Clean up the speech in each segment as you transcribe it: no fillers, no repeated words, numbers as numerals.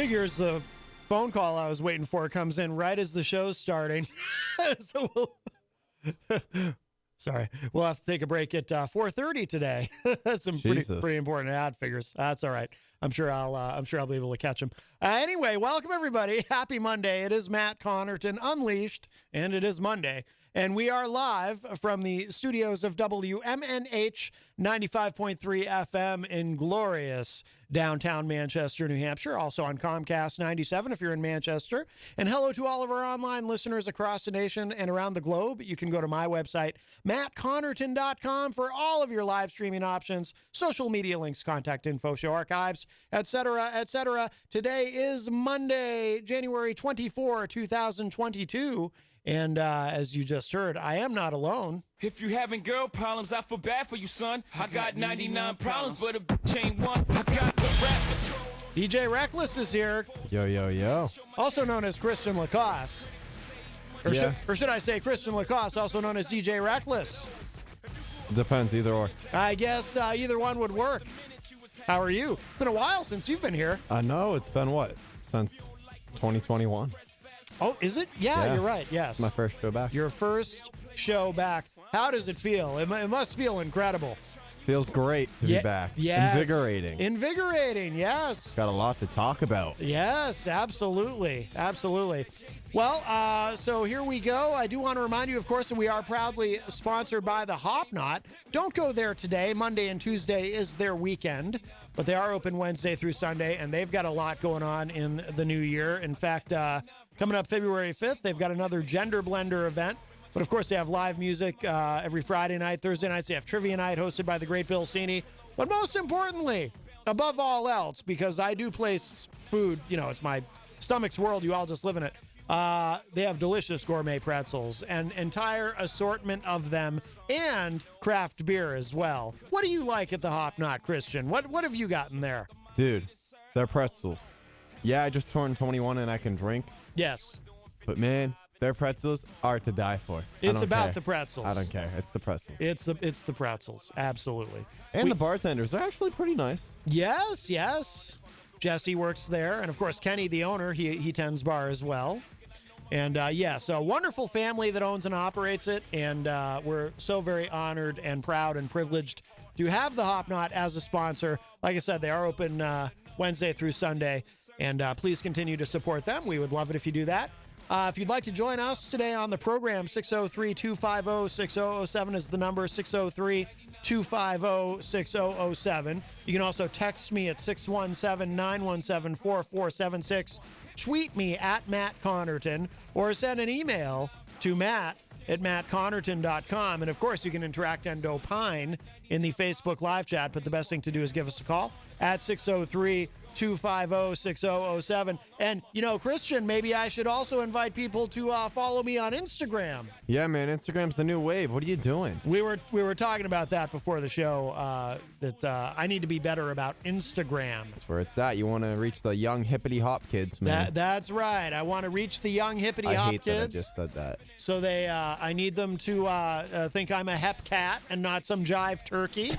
figures the phone call I was waiting for comes in right as the show's starting. So sorry, we'll have to take a break at 4:30 today. That's some pretty important ad figures. That's all right. I'm sure I'll be able to catch them. Anyway, welcome everybody. Happy Monday. It is Matt Connarton Unleashed, and it is Monday. And we are live from the studios of WMNH 95.3 FM in glorious downtown Manchester, New Hampshire. Also on Comcast 97 if you're in Manchester. And hello to all of our online listeners across the nation and around the globe. You can go to my website, mattconnerton.com, for all of your live streaming options, social media links, contact info, show archives, etc., etc. Today is Monday, January 24, 2022. And as you just heard, I am not alone. If you having girl problems, I feel bad for you, son. I got 99 problems, but a bitch ain't one. I got the rap control. DJ Reckless is here. Yo, yo, yo. Also known as Christian LaCoss. Or should I say Christian LaCoss, also known as DJ Reckless? Depends, either or. I guess either one would work. How are you? It's been a while since you've been here. I know. It's been what? Since 2021. Oh, is it? Yeah, you're right. Yes. It's my first show back. Your first show back. How does it feel? It must feel incredible. Feels great to be back. Yes. Invigorating. Invigorating, yes. Got a lot to talk about. Yes, absolutely. Absolutely. Well, so here we go. I do want to remind you, of course, that we are proudly sponsored by the Hop Knot. Don't go there today. Monday and Tuesday is their weekend, but they are open Wednesday through Sunday, and they've got a lot going on in the new year. In fact, coming up February 5th, they've got another Gender Blender event. But, of course, they have live music every Friday night. Thursday nights, they have Trivia Night hosted by the great Bill Cini. But most importantly, above all else, because I do place food, it's my stomach's world. You all just live in it. They have delicious gourmet pretzels, an entire assortment of them, and craft beer as well. What do you like at the Hop Knot, Christian? What have you gotten there? Dude, they're pretzels. Yeah, I just turned 21 and I can drink. Yes. But, man, their pretzels are to die for. It's about the pretzels. I don't care. It's the pretzels. It's the pretzels. Absolutely. And the bartenders, they're actually pretty nice. Yes, yes. Jesse works there. And, of course, Kenny, the owner, he tends bar as well. And, so a wonderful family that owns and operates it. And we're so very honored and proud and privileged to have the Hop Knot as a sponsor. Like I said, they are open Wednesday through Sunday. And please continue to support them. We would love it if you do that. If you'd like to join us today on the program, 603-250-6007 is the number, 603-250-6007. You can also text me at 617-917-4476. Tweet me at Matt Connarton, or send an email to matt@mattconnerton.com. And, of course, you can interact and opine in the Facebook live chat, but the best thing to do is give us a call at 603-250-6007. And, Christian, maybe I should also invite people to follow me on Instagram. Yeah, man, Instagram's the new wave. What are you doing? We were talking about that before the show, that I need to be better about Instagram. That's where it's at. You want to reach the young hippity hop kids, man. That's right. I want to reach the young hippity hop kids. I hate that I just said that. So I need them to think I'm a hep cat and not some jive turkey,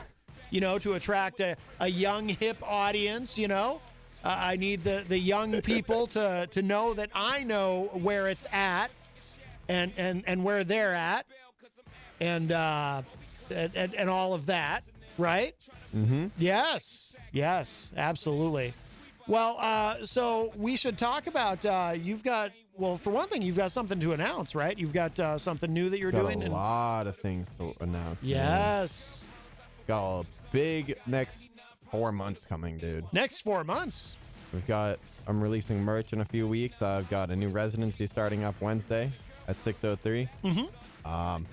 to attract a young hip audience, I need the young people to know that I know where it's at and where they're at and all of that, right? Mm-hmm. Yes, absolutely. Well, so we should talk about, for one thing, you've got something to announce, right? You've got something new that you're doing. A lot of things to announce. Yes. Man. Got a big next 4 months coming, dude. Next 4 months? I'm releasing merch in a few weeks. I've got a new residency starting up Wednesday at 603. Mm-hmm.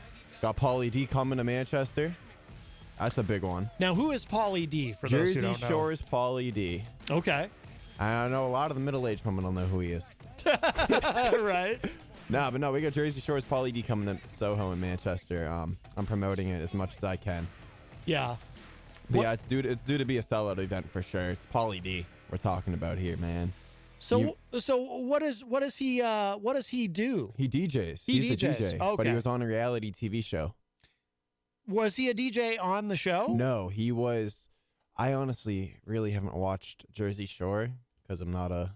Got Pauly D coming to Manchester. That's a big one. Now, who is Pauly D, for those who don't know? Jersey Shore's Pauly D. Okay. I know a lot of the middle-aged women don't know who he is. Right. No, we got Jersey Shore's Pauly D coming to Soho in Manchester. I'm promoting it as much as I can. Yeah. But yeah, it's due to be a sellout event for sure. It's Pauly D we're talking about here, man. So what does he do? He DJs. He's a DJ, okay. But he was on a reality TV show. Was he a DJ on the show? No, he was. I honestly really haven't watched Jersey Shore because I'm not a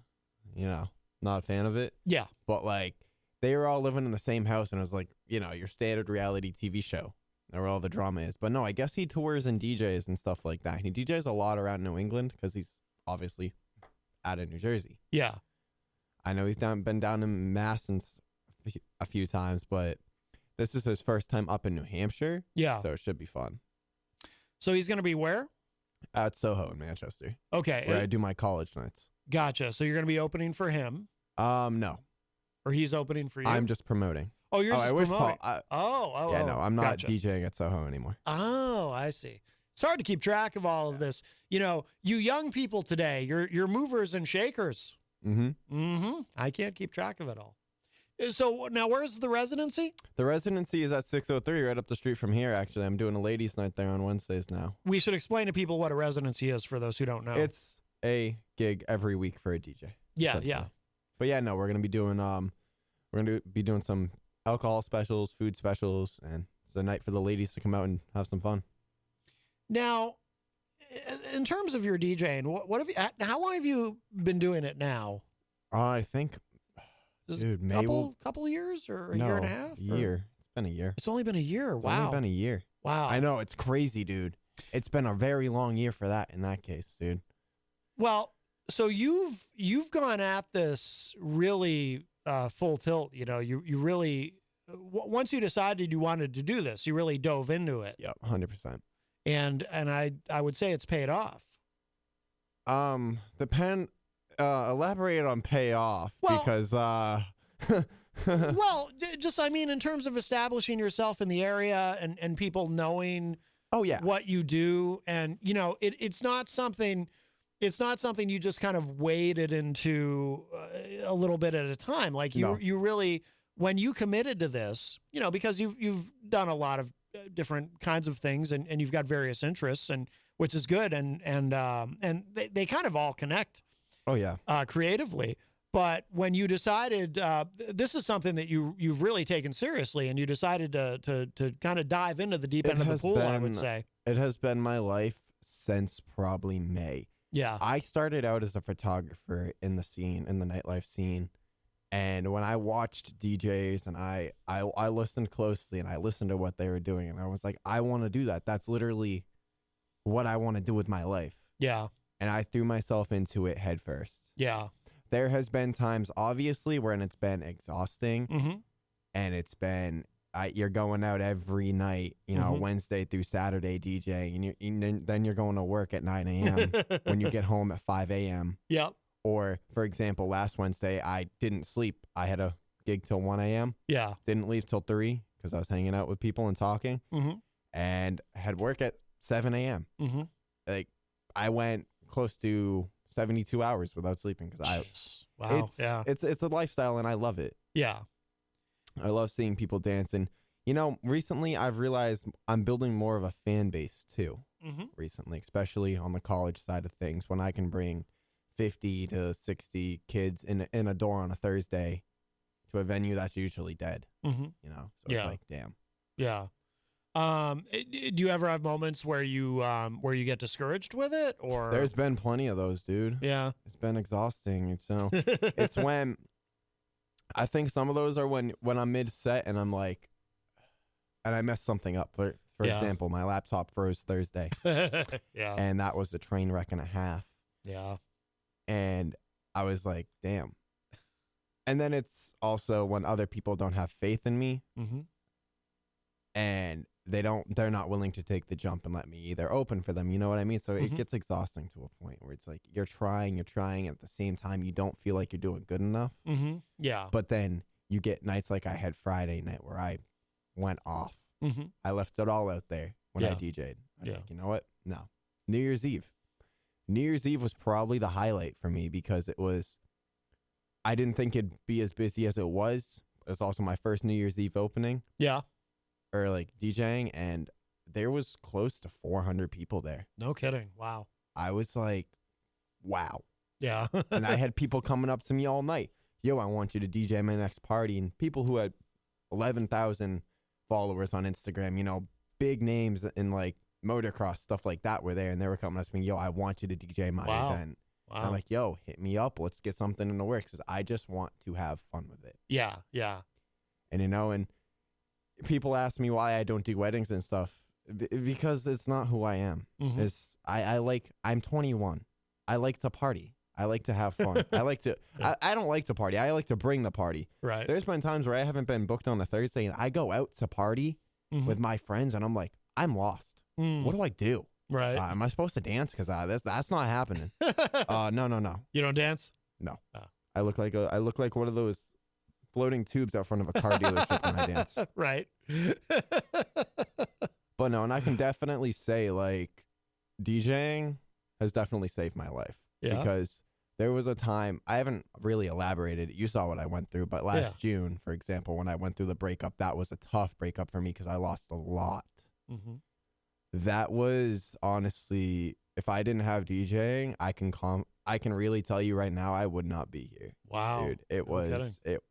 not a fan of it. Yeah. But like they were all living in the same house, and it was like, your standard reality TV show where all the drama is. But no, I guess he tours and DJs and stuff like that. He DJs a lot around New England because he's obviously out of New Jersey. Yeah. I know he's been down in Mass a few times, but this is his first time up in New Hampshire. Yeah. So it should be fun. So he's going to be where? At Soho in Manchester. Okay. Where I do my college nights. Gotcha. So you're going to be opening for him? No. Or he's opening for you? I'm just promoting. Oh, you're just promoting. Yeah, no, I'm not gotcha. DJing at Soho anymore. Oh, I see. It's hard to keep track of all of this. You young people today, you're movers and shakers. I can't keep track of it all. So now where's the residency? The residency is at 603 right up the street from here, actually. I'm doing a ladies' night there on Wednesdays now. We should explain to people what a residency is for those who don't know. It's a gig every week for a DJ. Yeah. But yeah, no, we're gonna be doing some alcohol specials, food specials, and it's a night for the ladies to come out and have some fun. Now, in terms of your DJing, how long have you been doing it now? I think, dude, maybe couple years or a year and a half? Year. It's been a year. It's only been a year. It's only been a year. Wow. I know, it's crazy, dude. It's been a very long year for that in that case, dude. Well, so you've gone at this really full tilt. You really once you decided you wanted to do this, you really dove into it. Yep, 100%. And I would say it's paid off. Elaborate on payoff because well, just I mean in terms of establishing yourself in the area and people knowing what you do, and it's not something you just kind of waded into a little bit at a time. Like you really, when you committed to this, because you've done a lot of different kinds of things and you've got various interests, and which is good, and they kind of all connect. Oh yeah. Creatively. But when you decided this is something that you've really taken seriously, and you decided to kind of dive into the deep end of the pool, I would say. It has been my life since probably May. Yeah. I started out as a photographer in the nightlife scene. And when I watched DJs and I listened closely and I listened to what they were doing, and I was like, I want to do that. That's literally what I want to do with my life. Yeah. And I threw myself into it head first. Yeah. There has been times, obviously, when it's been exhausting, and it's been you're going out every night, Wednesday through Saturday DJing, and then you're going to work at 9 a.m. when you get home at 5 a.m. Yep. Or, for example, last Wednesday, I didn't sleep. I had a gig till 1 a.m. Yeah. Didn't leave till 3 because I was hanging out with people and talking, and had work at 7 a.m. Like, I went close to 72 hours without sleeping because it's a lifestyle and I love it. Yeah. I love seeing people dance, and recently I've realized I'm building more of a fan base too. Recently, especially on the college side of things, when I can bring 50 to 60 kids in a door on a Thursday to a venue that's usually dead. So it's like, damn. Yeah. Do you ever have moments where you get discouraged with it, or? There's been plenty of those, dude. Yeah. It's been exhausting. It's when I think some of those are when I'm mid set and I'm like, and I mess something up. For example, my laptop froze Thursday. Yeah. And that was a train wreck and a half. Yeah. And I was like, damn. And then it's also when other people don't have faith in me. And they're not willing to take the jump and let me either open for them. You know what I mean? So it gets exhausting to a point where it's like you're trying, and at the same time you don't feel like you're doing good enough. Yeah. But then you get nights like I had Friday night where I went off. I left it all out there when I DJ'd. I was like, you know what? No. New Year's Eve was probably the highlight for me because I didn't think it'd be as busy as it was. It was also my first New Year's Eve opening. Yeah. Or like DJing, and there was close to 400 people there. No kidding. Wow. I was like, wow. Yeah. And I had people coming up to me all night. Yo, I want you to DJ my next party. And people who had 11,000 followers on Instagram, big names in like motocross, stuff like that were there. And they were coming up to me, yo, I want you to DJ my event. Wow. I'm like, yo, hit me up. Let's get something in the works because I just want to have fun with it. Yeah, yeah. And, and people ask me why I don't do weddings and stuff because it's not who I am. Mm-hmm. I'm 21. I like to party. I like to have fun. I like to, Yeah. I don't like to party. I like to bring the party. Right. There's been times where I haven't been booked on a Thursday and I go out to party with my friends and I'm like, I'm lost. What do I do? Right. Am I supposed to dance? Because that's not happening. No. You don't dance? No. Oh. I look like one of those floating tubes out front of a car dealership when I dance. Right. But no, and I can definitely say like DJing has definitely saved my life. Yeah. Because there was a time, I haven't really elaborated. You saw what I went through, but last June, for example, when I went through the breakup, that was a tough breakup for me because I lost a lot. Mm-hmm. That was honestly, if I didn't have DJing, I can really tell you right now, I would not be here. Wow. Dude, it No was, kidding. it.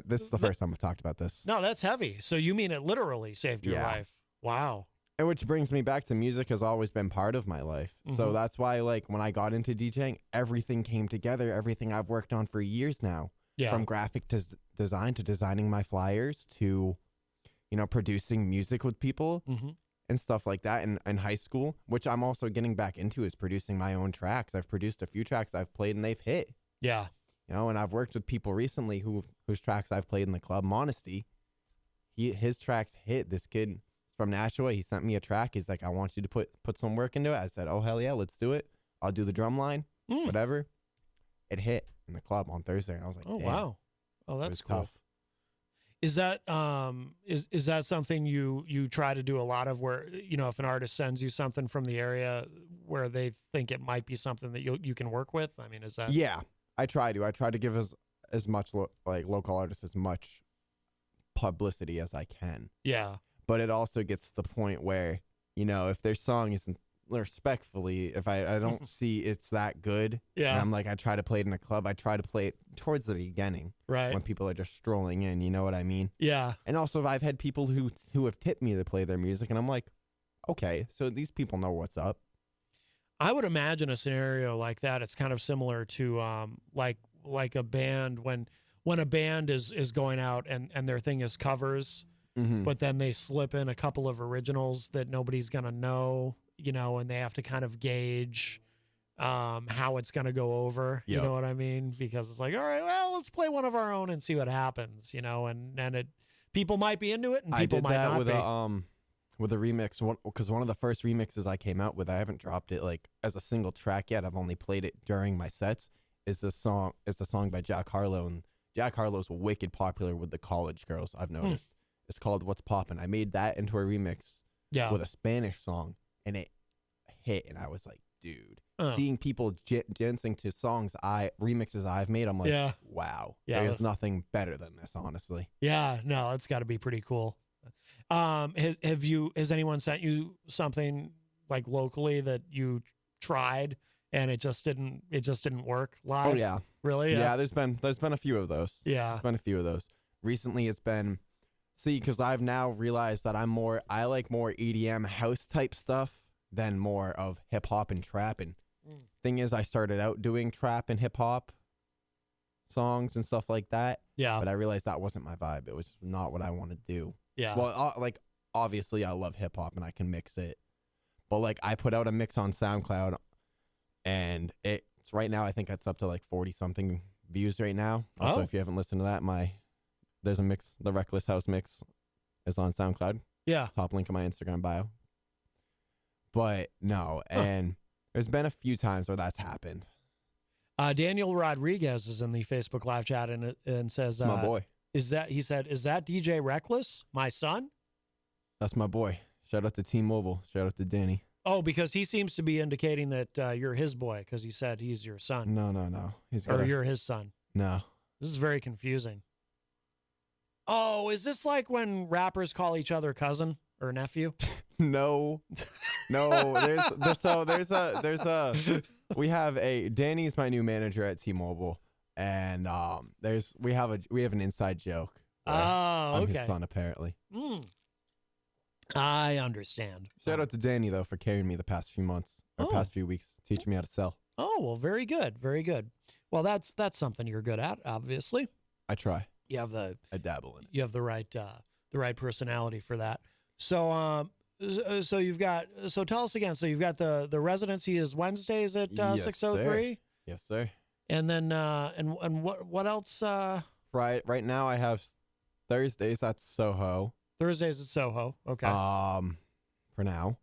This is the first time I've talked about this. No, that's heavy. So you mean it literally saved your life? Wow. And which brings me back to music has always been part of my life. Mm-hmm. So that's why, like, when I got into DJing, everything came together. Everything I've worked on for years now. Yeah. From graphic design to designing my flyers to, producing music with people and stuff like that. In high school, which I'm also getting back into, is producing my own tracks. I've produced a few tracks I've played and they've hit. Yeah. And I've worked with people recently whose tracks I've played in the club. Modesty, his tracks hit. This kid from Nashua, he sent me a track. He's like, I want you to put some work into it. I said, oh, hell yeah, let's do it. I'll do the drum line, whatever. It hit in the club on Thursday. And I was like, oh, damn. wow. Oh, that's cool. Tough. Is that is that something you try to do a lot of, where, if an artist sends you something from the area where they think it might be something that you can work with? I mean, is that? Yeah, I try to give as much local artists as much publicity as I can. Yeah. But it also gets to the point where, if their song isn't, respectfully, if I don't see it's that good, and I'm like, I try to play it in a club, I try to play it towards the beginning, right, when people are just strolling in, you know what I mean? Yeah. And also, I've had people who have tipped me to play their music, and I'm like, okay, so these people know what's up. I would imagine a scenario like that, it's kind of similar to like a band, when a band is going out and their thing is covers, but then they slip in a couple of originals that nobody's gonna know, and they have to kind of gauge how it's gonna go over. Yep. You know what I mean? Because it's like, all right, well, let's play one of our own and see what happens, and people might be into it and people might not be. With a remix, because one of the first remixes I came out with, I haven't dropped it like as a single track yet. I've only played it during my sets. It's a song by Jack Harlow, and Jack Harlow's wicked popular with the college girls, I've noticed. It's called What's Poppin'. I made that into a remix with a Spanish song, and it hit, and I was like, dude, seeing people dancing to remixes I've made, I'm like, wow, there's nothing better than this, honestly. Yeah, no, it's got to be pretty cool. Has anyone sent you something like locally that you tried and it just didn't work live? Oh yeah, really? Yeah, there's been a few of those. Yeah, there's been a few of those. Recently, it's been because I've now realized that I like more EDM house type stuff than more of hip hop and trap. And thing is, I started out doing trap and hip hop songs and stuff like that. Yeah, but I realized that wasn't my vibe. It was not what I want to do. Yeah. Well, obviously I love hip hop and I can mix it, but I put out a mix on SoundCloud, and it's right now I think it's up to 40 something views right now. Also, if you haven't listened to that, there's a mix, the Reckless House mix is on SoundCloud. Yeah. Top link in my Instagram bio. But no, and there's been a few times where that's happened. Daniel Rodriguez is in the Facebook live chat and says, my boy. Is that DJ Reckless, my son? That's my boy. Shout out to T-Mobile. Shout out to Danny. Oh, because he seems to be indicating that you're his boy, because he said he's your son. No. You're his son. No. This is very confusing. Oh, is this like when rappers call each other cousin or nephew? No. We have Danny's my new manager at T-Mobile. And we have an inside joke. I'm his son, apparently. I understand. Shout out to Danny though for carrying me the past few months. the past few weeks, teaching me how to sell. Oh, well, very good. Very good. Well, that's something you're good at, obviously. I try. I dabble in it. You have the right personality for that. So so you've got, so tell us again. So you've got the residency is Wednesdays at 6:03. Yes, sir. And then and what else? Right now I have Thursdays at Soho. Thursdays at Soho. Okay. For now.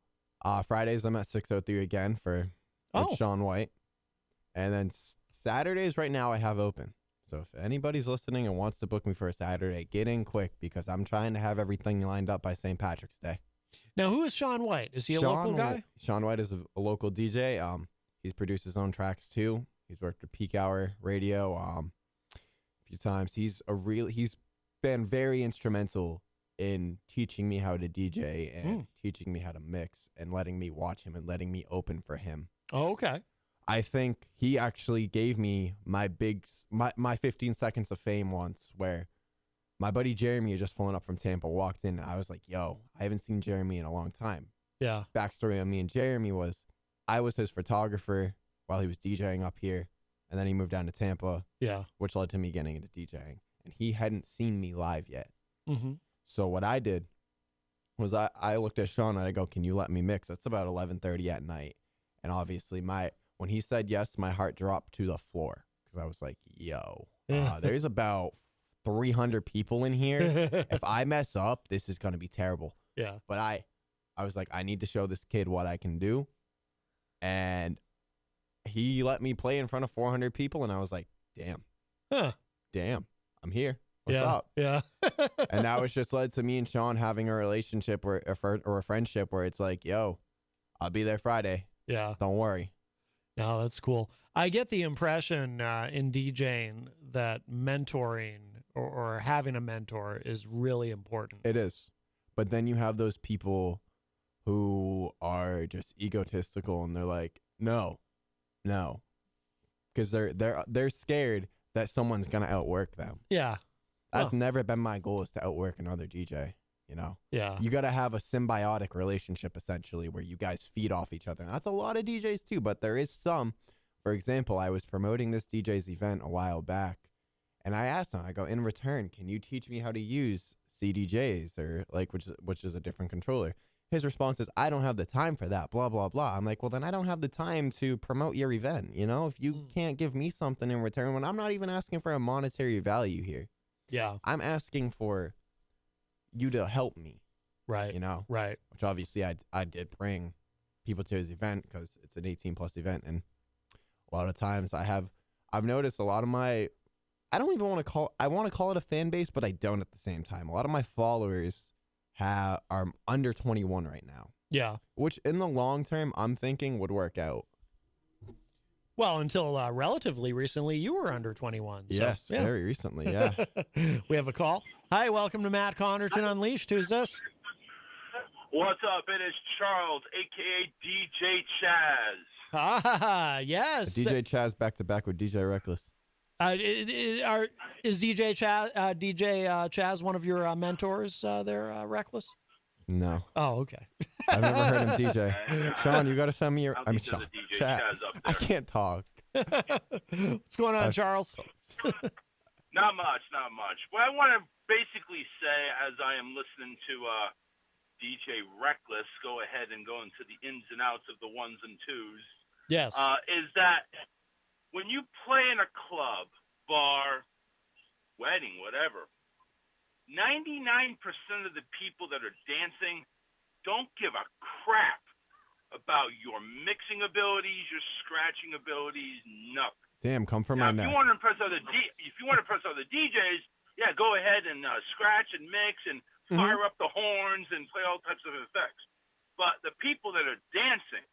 Fridays I'm at 6:03 again with Sean White. And then Saturdays right now I have open. So if anybody's listening and wants to book me for a Saturday, get in quick because I'm trying to have everything lined up by St. Patrick's Day. Now, who is Sean White? Is he a local guy? Sean White is a local DJ. He's produced his own tracks too. He's worked at Peak Hour Radio a few times. He's been very instrumental in teaching me how to DJ and teaching me how to mix and letting me watch him and letting me open for him. Oh, okay. I think he actually gave me my 15 seconds of fame once where my buddy Jeremy had just flown up from Tampa, walked in, and I was like, yo, I haven't seen Jeremy in a long time. Yeah. Backstory on me and Jeremy was I was his photographer while he was DJing up here, and then he moved down to Tampa, which led to me getting into DJing. And he hadn't seen me live yet. Mm-hmm. So what I did was I looked at Sean and I go, can you let me mix? It's about 11:30 at night. And obviously when he said yes, my heart dropped to the floor because I was like, yo, there's about 300 people in here. If I mess up, this is going to be terrible. Yeah. But I was like, I need to show this kid what I can do. And he let me play in front of 400 people. And I was like, damn, I'm here. What's up? Yeah. And that was just led to me and Sean having a relationship or a friendship where it's like, yo, I'll be there Friday. Yeah. Don't worry. No, that's cool. I get the impression in DJing that mentoring or having a mentor is really important. It is. But then you have those people who are just egotistical and they're like, no. Because they're scared that someone's going to outwork them. Yeah. That's never been my goal, is to outwork another DJ, you know? Yeah. You got to have a symbiotic relationship, essentially, where you guys feed off each other. And that's a lot of DJs, too, but there is some. For example, I was promoting this DJ's event a while back, and I asked him, I go, in return, can you teach me how to use CDJs, or which is a different controller? His response is, I don't have the time for that, blah, blah, blah. I'm like, well, then I don't have the time to promote your event, you know? If you can't give me something in return, when I'm not even asking for a monetary value here. Yeah. I'm asking for you to help me. Right. You know? Right. Which obviously I did bring people to his event because it's an 18+ event. And a lot of times I've noticed a lot of my, I want to call it a fan base, but I don't at the same time. A lot of my followers are under 21 right now. Yeah. Which in the long term, I'm thinking would work out. Well, until relatively recently, you were under 21. So, yes, very recently, yeah. We have a call. Hi, welcome to Matt Connarton Unleashed. Who's this? What's up? It is Charles, a.k.a. DJ Chaz. Ah, yes. DJ Chaz back to back with DJ Reckless. Is DJ Chaz one of your mentors there, Reckless? No. Oh, okay. I've never heard him DJ. Sean, you got to send me your. I mean, Sean. Chaz I can't talk. What's going on, Charles? Not much. Well, I want to basically say, as I am listening to DJ Reckless go ahead and go into the ins and outs of the ones and twos. Yes. Is that when you play in a club, bar, wedding, whatever, 99% of the people that are dancing don't give a crap about your mixing abilities, your scratching abilities, nothing. Damn, come from now, my neck. If you want to impress other DJs, yeah, go ahead and scratch and mix and fire up the horns and play all types of effects. But the people that are dancing,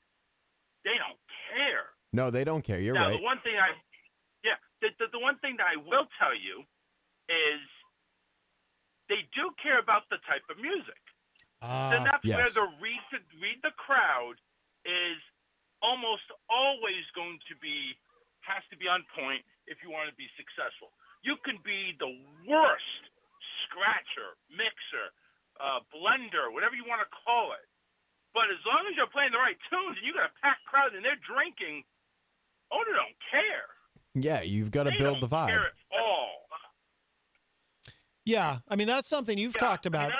they don't care. No, they don't care. You're now, right. The one thing the one thing that I will tell you is they do care about the type of music. And that's where the read the crowd is almost always has to be on point if you want to be successful. You can be the worst scratcher, mixer, blender, whatever you want to call it. But as long as you're playing the right tunes and you got a packed crowd and they're drinking, owner don't care. Yeah, you've got to build the vibe. Care at all. Yeah, I mean that's something you've talked about,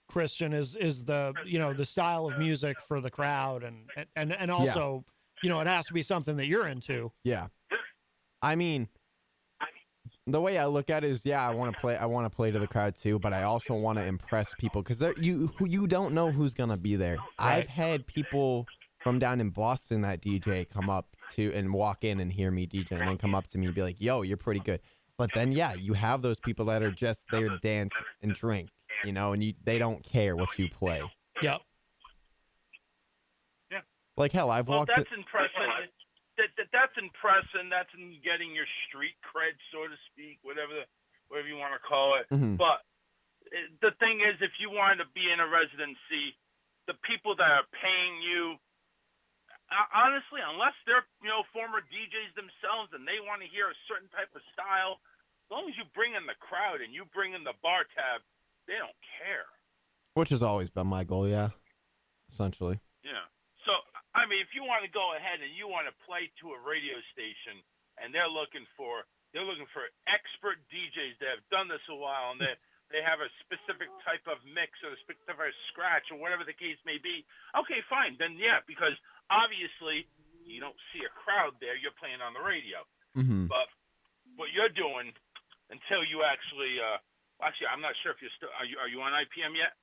Christian. Is the the style of music for the crowd, and also it has to be something that you're into. Yeah, I mean, the way I look at it is, I want to play to the crowd too, but I also want to impress people because you don't know who's gonna be there. Right. I've had people from down in Boston that DJ come up to and walk in and hear me DJ and then come up to me and be like, "Yo, you're pretty good." But then, you have those people that are just there to dance and drink, and they don't care what you play. Yep. Yeah. Like hell, I've walked. That's impressive. That's impressive. That's in getting your street cred, so to speak, whatever you want to call it. Mm-hmm. But the thing is, if you wanted to be in a residency, the people that are paying you, honestly, unless they're former DJs themselves and they want to hear a certain type of style, as long as you bring in the crowd and you bring in the bar tab, they don't care. Which has always been my goal, essentially. Yeah. So I mean, if you want to go ahead and you want to play to a radio station and they're looking for expert DJs that have done this a while and they have a specific type of mix or a specific scratch or whatever the case may be, okay, fine. Then because obviously you don't see a crowd there, you're playing on the radio. Mm-hmm. But what you're doing until you actually I'm not sure if you're still are you on IPM yet,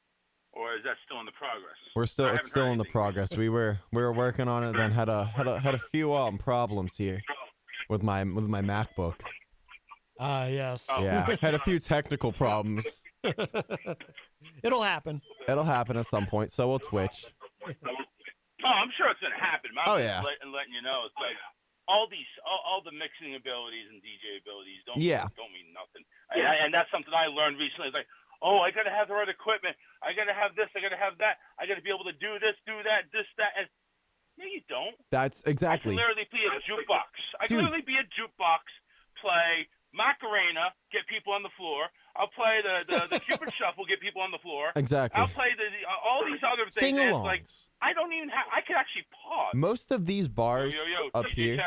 or is that still in the progress? It's still in the progress. We were working on it, then had a few problems here with my MacBook. Yes. Yeah, had a few technical problems. It'll happen. It'll happen at some point. So will Twitch. Oh, I'm sure it's gonna happen. Letting you know, it's like all the mixing abilities and DJ abilities don't mean nothing. And that's something I learned recently. It's like, I got to have the right equipment. I got to have this. I got to have that. I got to be able to do this, do that, this, that. And no, you don't. That's exactly. I can literally be a jukebox. I can literally be a jukebox, play Macarena, get people on the floor. I'll play the Cupid Shuffle, get people on the floor. Exactly. I'll play all these other things. Sing-alongs. Like, I don't even have. I can actually pause. Most of these bars up here.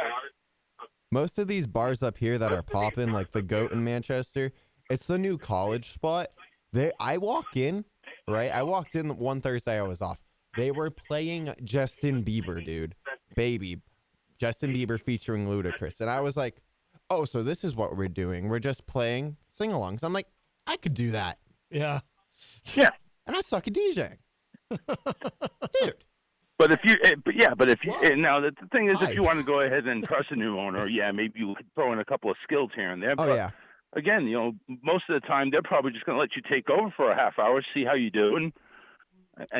Most of these bars up here that are popping, like the Goat in Manchester, it's the new college spot. I walk in, right? I walked in one Thursday. I was off. They were playing Justin Bieber, dude. Baby. Justin Bieber featuring Ludacris. And I was like, oh, so this is what we're doing. We're just playing sing-alongs. I'm like, I could do that. Yeah. Yeah. And I suck at DJing. Dude. But if you now the thing is, if you want to go ahead and trust a new owner, maybe you could throw in a couple of skills here and there. But again, most of the time they're probably just going to let you take over for a half hour, see how you do, and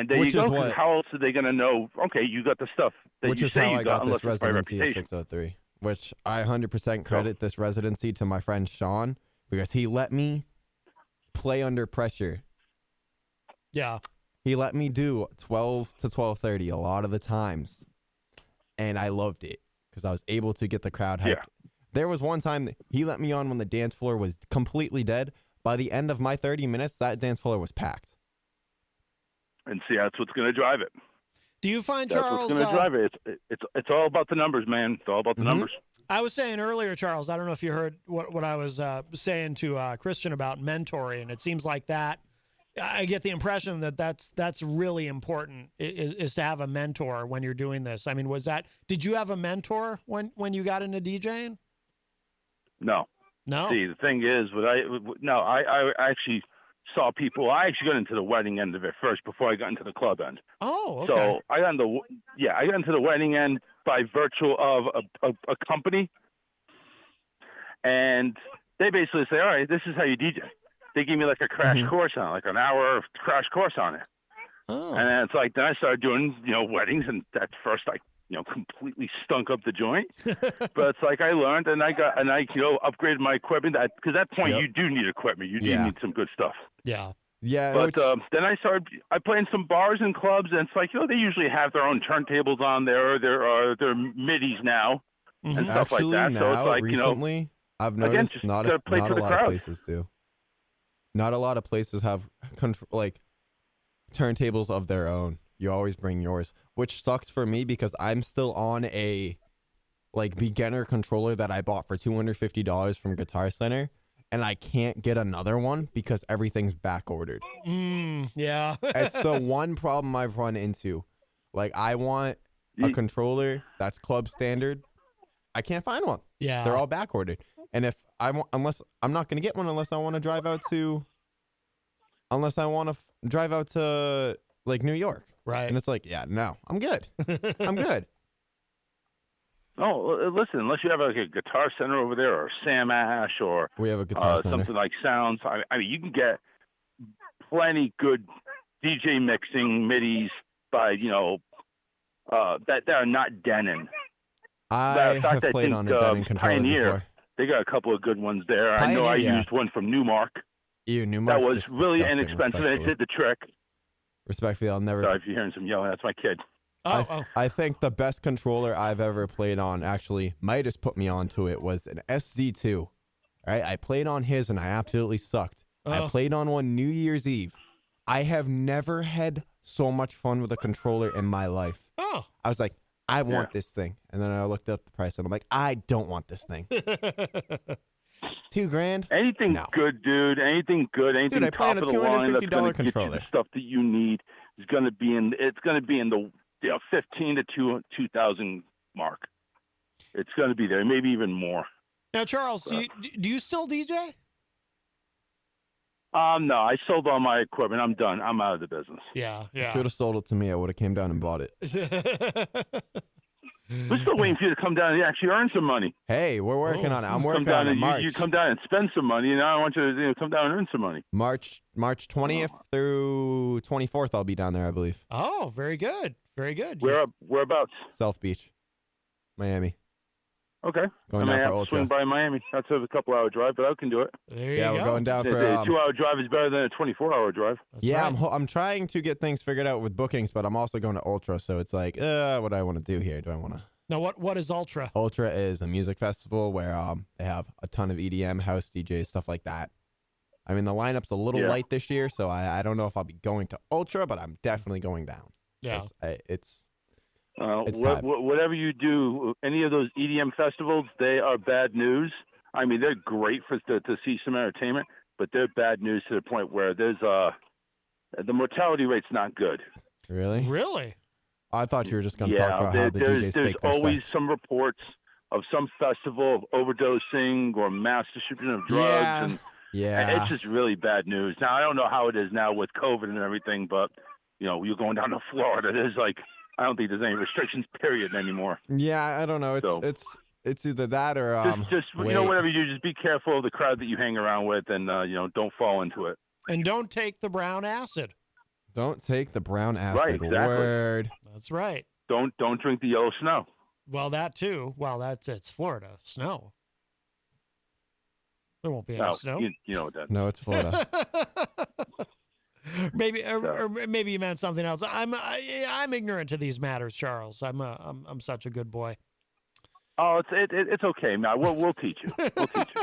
there you go. Because how else are they going to know? Okay, you got the stuff that you say you got, unless it's by reputation. Which is how I got this residency at 603. Which I 100% credit this residency to my friend Sean, because he let me play under pressure. Yeah. He let me do 12 to 12:30 a lot of the times, and I loved it because I was able to get the crowd hyped. Yeah. There was one time that he let me on when the dance floor was completely dead. By the end of my 30 minutes, that dance floor was packed. And see, that's what's going to drive it. Do you find, Charles? That's what's going to drive it. It's all about the numbers, man. It's all about the numbers. I was saying earlier, Charles, I don't know if you heard what I was saying to Christian about mentoring. It seems like that. I get the impression that that's really important is to have a mentor when you're doing this. I mean, did you have a mentor when you got into DJing? No. See, the thing is, I actually saw people. I actually got into the wedding end of it first before I got into the club end. Oh, okay. So I got into the wedding end by virtue of a company, and they basically say, all right, this is how you DJ. They gave me like a crash course on it, like an hour crash course on it. Oh. And then it's like, then I started doing, weddings, and at first I, completely stunk up the joint. But it's like I learned, and I upgraded my equipment. Because at that point, you do need equipment. You do need some good stuff. Yeah. Yeah. But then I play in some bars and clubs, and it's like, they usually have their own turntables on there, or their midis now, and stuff Actually, like that. Now, so it's like, recently, I've noticed again, not a lot of places do. Not a lot of places have turntables of their own. You always bring yours, which sucks for me because I'm still on a beginner controller that I bought for $250 from Guitar Center, and I can't get another one because everything's back ordered. Yeah. It's the one problem I've run into. Like, I want a controller that's club standard. I can't find one. Yeah. They're all back ordered. And if I'm not going to get one unless I want to drive out to like New York. Right. And it's like, yeah, no, I'm good. I'm good. Oh, listen, unless you have like a Guitar Center over there or Sam Ash or we have a Guitar Center. Something like Sounds. I mean, you can get plenty good DJ mixing MIDIs by, that are not Denon. I have played on a Denon controller Pioneer, before. They got a couple of good ones there. Pioneer, I know I used one from Newmark. Newmark. That was really inexpensive, and it did the trick. Respectfully, I'll never. Sorry if you're hearing some yelling. That's my kid. I think the best controller I've ever played on, actually, Midas put me onto it, was an SZ2. All right, I played on his, and I absolutely sucked. I played on one New Year's Eve. I have never had so much fun with a controller in my life. Oh. I was like, I want this thing. And then I looked up the price, and I'm like, I don't want this thing. $2,000? Anything good, dude. Anything good. Anything dude, top of the line that's going to get you controller. the stuff that you need is going to be in. It's going to be in the 15 to 2,000 mark. It's going to be there, maybe even more. Now, Charles, do you still DJ? No, I sold all my equipment. I'm done. I'm out of the business. Yeah. Should have sold it to me. I would have came down and bought it. We're still waiting for you to come down and actually earn some money. Hey, we're working on it. I'm working on it. March. You come down and spend some money, and I want you to come down and earn some money. March 20th through 24th, I'll be down there, I believe. Oh, very good. Very good. Whereabouts? South Beach, Miami. Okay. Going down for Ultra. Swing by Miami. That's a couple-hour drive, but I can do it. There you go. We're going down for a 2-hour drive is better than a 24-hour drive. That's right. I'm trying to get things figured out with bookings, but I'm also going to Ultra, so it's like, what do I want to do here? Do I want to? Now, what is Ultra? Ultra is a music festival where they have a ton of EDM, house DJs, stuff like that. I mean, the lineup's a little light this year, so I don't know if I'll be going to Ultra, but I'm definitely going down. Yeah. It's whatever you do, any of those EDM festivals, they are bad news. I mean, they're great to see some entertainment, but they're bad news to the point where there's the mortality rate's not good. Really? Really? I thought you were just going to talk about how the DJs there's fake their always sets. some reports of some festival of overdosing or mass distribution of drugs. And it's just really bad news. Now, I don't know how it is now with COVID and everything, but, you're going down to Florida. There's I don't think there's any restrictions, period, anymore. Yeah, I don't know. It's either that or whatever you do, just be careful of the crowd that you hang around with, and don't fall into it. And don't take the brown acid. Don't take the brown acid. Right, exactly. Word. That's right. Don't drink the yellow snow. Well, that too. Well, it's Florida snow. There won't be any snow. You know what that is. No, it's Florida. Maybe, or maybe you meant something else. I'm ignorant to these matters, Charles. I'm such a good boy. Oh, it's okay, man. We'll teach you. We'll teach you.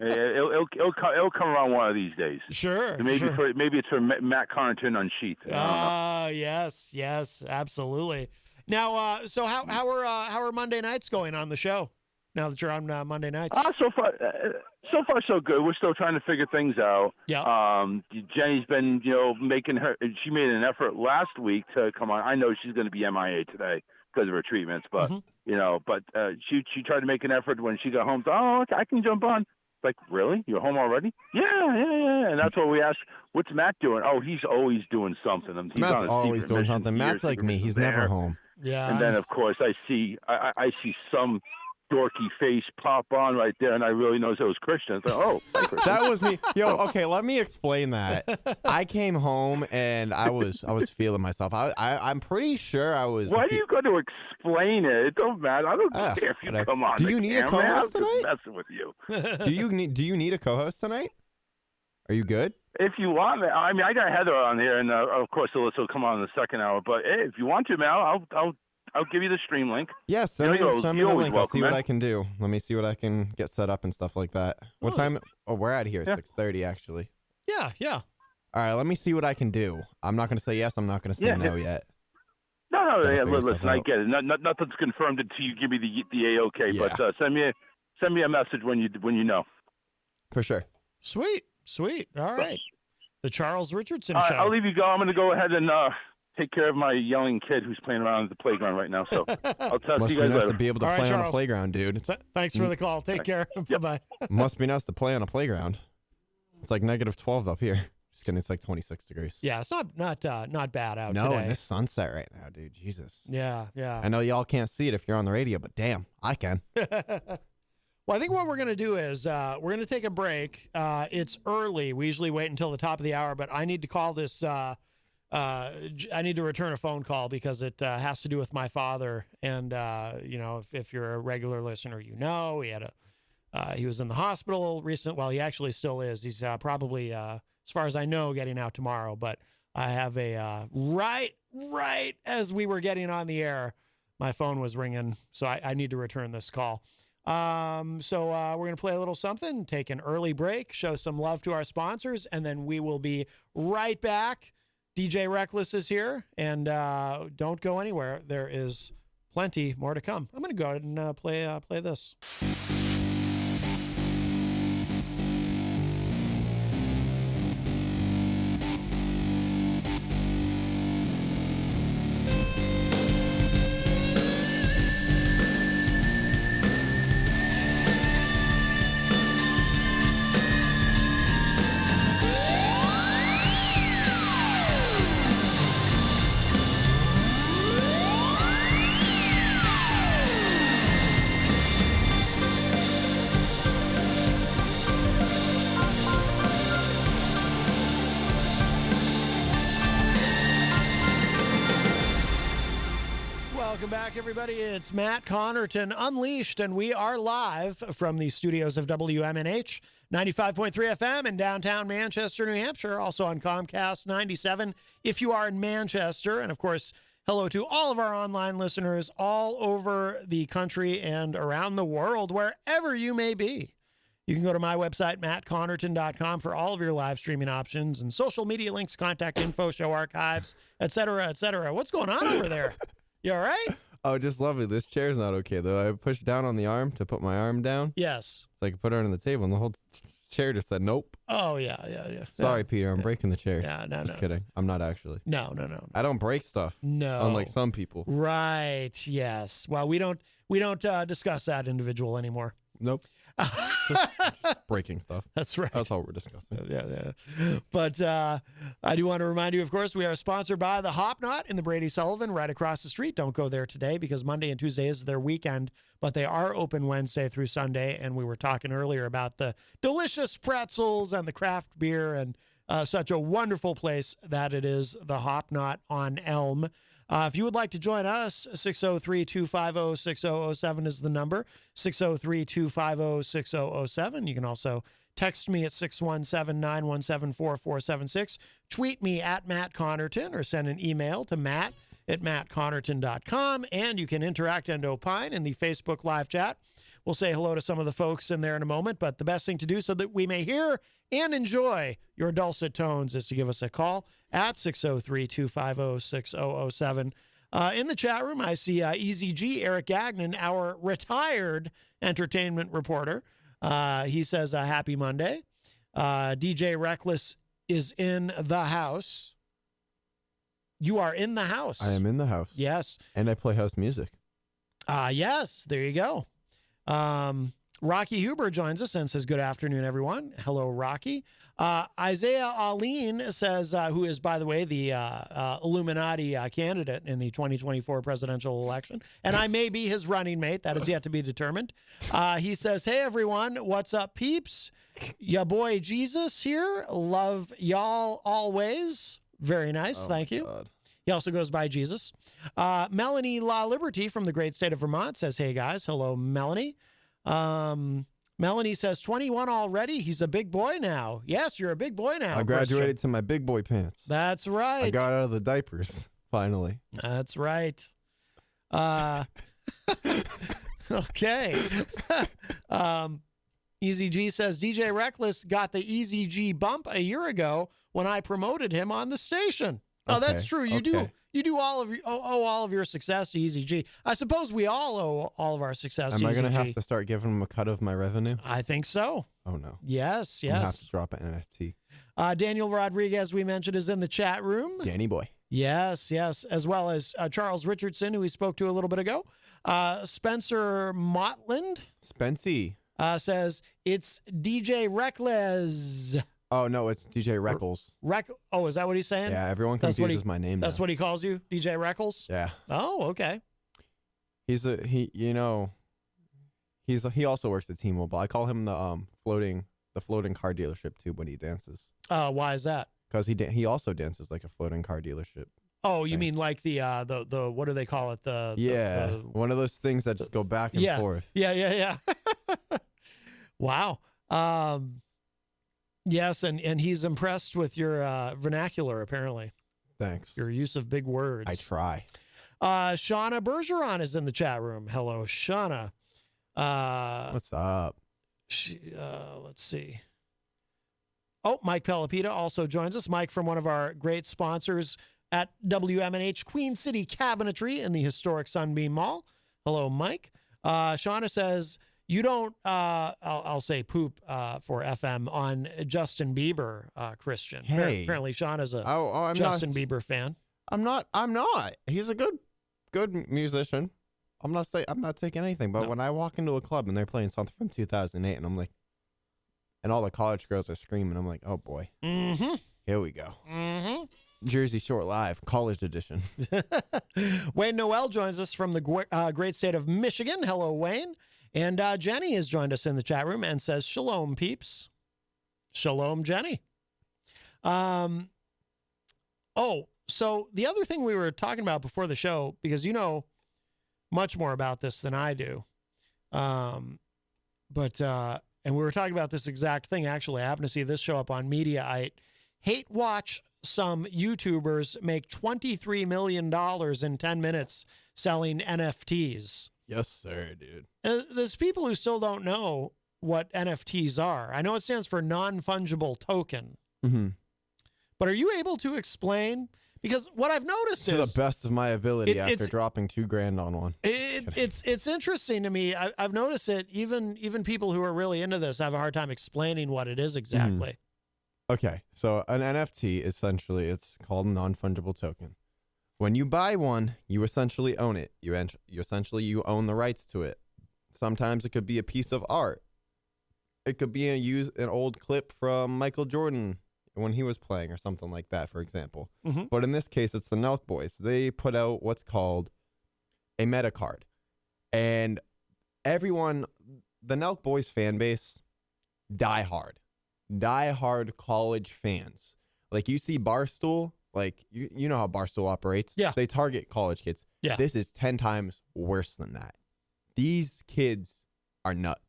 It'll come around one of these days. Sure. Maybe it's for Matt Connarton Unsheathed. Yes, absolutely. Now, so how are Monday nights going on the show? Now that you're on Monday nights. So far so good. We're still trying to figure things out. Yeah. Jenny's been, she made an effort last week to come on. I know she's going to be MIA today because of her treatments, but she tried to make an effort when she got home. Okay, I can jump on. Like, really? You're home already? Yeah. And that's what we asked. What's Matt doing? Oh, he's always doing something. Matt's always doing something. Matt's like me. He's never home. Yeah. And then, of course, I see some dorky face pop on right there, and I really noticed it was Christian. I thought, that was me. Okay, let me explain that. I came home and I was feeling myself. I'm pretty sure I was. Why do you got to explain it? It don't matter. I don't care if you come on. Do you need a co-host tonight? I'm just messing with you. Do you need a co-host tonight? Are you good? If you want, I mean, I got Heather on here, and of course Alyssa will come on in the second hour. But hey, if you want to, man, I'll give you the stream link. Yes, send me the link. I'll see what I can do. Let me see what I can get set up and stuff like that. What time? Oh, we're out of here. 6:30, actually. Yeah. All right, let me see what I can do. I'm not going to say yes. I'm not going to say no yet. No, listen, I get it. Nothing's confirmed until you give me the A-OK. Yeah. But send me a message when you know. For sure. Sweet. All right. The Charles Richardson Show. I'll leave you go. I'm going to go ahead and take care of my yelling kid who's playing around at the playground right now. So I'll talk to you guys later. Must be nice to be able to play on a playground, dude. Thanks for the call. Take care. Yep. Bye-bye. Must be nice to play on a playground. It's like -12 up here. Just kidding. It's like 26 degrees. Yeah, it's not bad out today. No, and this sunset right now, dude. Jesus. Yeah. I know y'all can't see it if you're on the radio, but damn, I can. Well, I think what we're going to do is we're going to take a break. It's early. We usually wait until the top of the hour, but I need to call this. I need to return a phone call because it has to do with my father. And, if you're a regular listener, he was in the hospital recently. Well, he actually still is. He's probably, as far as I know, getting out tomorrow. But I have right as we were getting on the air, my phone was ringing. So I need to return this call. So we're going to play a little something, take an early break, show some love to our sponsors, and then we will be right back. DJ Reckless is here, and don't go anywhere. There is plenty more to come. I'm going to go ahead and play this. Welcome back, everybody. It's Matt Connarton Unleashed, and we are live from the studios of WMNH 95.3 FM in downtown Manchester, New Hampshire, also on Comcast 97 if you are in Manchester. And, of course, hello to all of our online listeners all over the country and around the world, wherever you may be. You can go to my website, mattconnerton.com, for all of your live streaming options and social media links, contact info, show archives, et cetera, et cetera. What's going on over there? You all right? Oh, just lovely. This chair's not okay, though. I pushed down on the arm to put my arm down. Yes. So I could put it on the table, and the whole chair just said nope. Oh, yeah. Sorry, Peter. I'm breaking the chairs. No. Just kidding. I'm not actually. No. I don't break stuff. No. Unlike some people. Right. Yes. Well, we don't discuss that individual anymore. Nope. Breaking stuff. That's right. That's all we're discussing. Yeah. But I do want to remind you, of course, we are sponsored by the Hop Knot in the Brady Sullivan right across the street. Don't go there today because Monday and Tuesday is their weekend, but they are open Wednesday through Sunday. And we were talking earlier about the delicious pretzels and the craft beer and such a wonderful place that it is, the Hop Knot on Elm. If you would like to join us, 603-250-6007 is the number, 603-250-6007. You can also text me at 617-917-4476. Tweet me at Matt Connarton or send an email to matt@mattconnerton.com. And you can interact and opine in the Facebook live chat. We'll say hello to some of the folks in there in a moment, but the best thing to do so that we may hear and enjoy your dulcet tones is to give us a call at 603-250-6007. In the chat room, I see Easy G, Eric Gagnon, our retired entertainment reporter. He says, happy Monday. DJ Reckless is in the house. You are in the house. I am in the house. Yes. And I play house music. Yes, there you go. Rocky Huber joins us and says, good afternoon, everyone. Hello, Rocky. Isaiah Alleyne says, who is, by the way, the Illuminati candidate in the 2024 presidential election, and I may be his running mate. That is yet to be determined. He says, hey, everyone. What's up, peeps? Ya boy Jesus here. Love y'all always. Very nice. Thank you. God. He also goes by Jesus. Melanie La Liberty from the great state of Vermont says, hey, guys. Hello, Melanie. Melanie says, 21 already? He's a big boy now. Yes, you're a big boy now. I graduated to my big boy pants. That's right. I got out of the diapers, finally. That's right. Okay. Easy G says, DJ Reckless got the Easy G bump a year ago when I promoted him on the station. Oh, okay. That's true. You You do owe all of your success to Easy G. I suppose we all owe all of our success to Easy G. Am I going to have to start giving him a cut of my revenue? I think so. Oh, no. Yes. I'm going to have to drop an NFT. Daniel Rodriguez, we mentioned, is in the chat room. Danny boy. Yes. As well as Charles Richardson, who we spoke to a little bit ago. Spencer Motland. Spency. Says, it's DJ Reckless. Oh, no, it's DJ Reckles. Oh, is that what he's saying? Yeah, everyone confuses my name. That's what he calls you, DJ Reckles? Yeah. Oh, okay. He also works at T-Mobile. I call him the floating car dealership too when he dances. Why is that? Because he also dances like a floating car dealership. Oh, you mean like the what do they call it? One of those things that just go back and forth. Yeah. Wow. Yes, and he's impressed with your vernacular, apparently. Thanks. Your use of big words. I try. Shauna Bergeron is in the chat room. Hello, Shauna. What's up? Let's see. Oh, Mike Pelopita also joins us. Mike from one of our great sponsors at WMNH Queen City Cabinetry in the historic Sunbeam Mall. Hello, Mike. Shauna says, you don't, I'll say poop for FM on Justin Bieber, Christian. Hey. Apparently Shauna's a I'm Justin Bieber fan. I'm not. He's a good musician. I'm not taking anything, but when I walk into a club and they're playing something from 2008 and I'm like, and all the college girls are screaming, I'm like, oh boy. Mm-hmm. Here we go. Mm-hmm. Jersey Shore Live, college edition. Wayne Noel joins us from the great state of Michigan. Hello, Wayne. And Jenny has joined us in the chat room and says, shalom, peeps. Shalom, Jenny. So the other thing we were talking about before the show, because you know much more about this than I do, and we were talking about this exact thing, actually. I happened to see this show up on Mediaite. Hate watch some YouTubers make $23 million in 10 minutes selling NFTs. Yes, sir, dude. There's people who still don't know what NFTs are. I know it stands for non-fungible token. Mm-hmm. But are you able to explain? Because what I've noticed to the best of my ability after dropping $2,000 on one. It's interesting to me. I've noticed it. Even people who are really into this have a hard time explaining what it is exactly. Okay, so an NFT, essentially, it's called a non-fungible token. When you buy one, you essentially own it. You own the rights to it. Sometimes it could be a piece of art. It could be an old clip from Michael Jordan when he was playing or something like that, for example. Mm-hmm. But in this case, it's the Nelk Boys. They put out what's called a meta card. And everyone, the Nelk Boys fan base, die hard college fans. Like you see Barstool, like you know how Barstool operates. Yeah. They target college kids. Yeah. This is 10 times worse than that. These kids are nuts.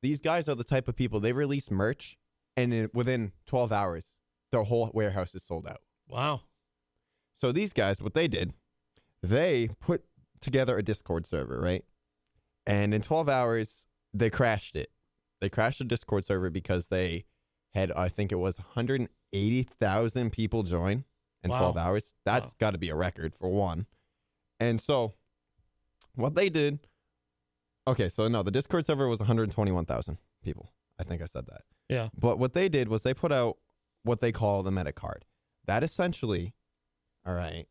These guys are the type of people, they release merch, and within 12 hours, their whole warehouse is sold out. Wow. So these guys, what they did, they put together a Discord server, right? And in 12 hours, they crashed it. They crashed the Discord server because they had, I think it was 180,000 people join in 12 hours. That's got to be a record for one. And so what they did, the Discord server was 121,000 people. I think I said that. Yeah. But what they did was they put out what they call the meta card. That essentially, all right,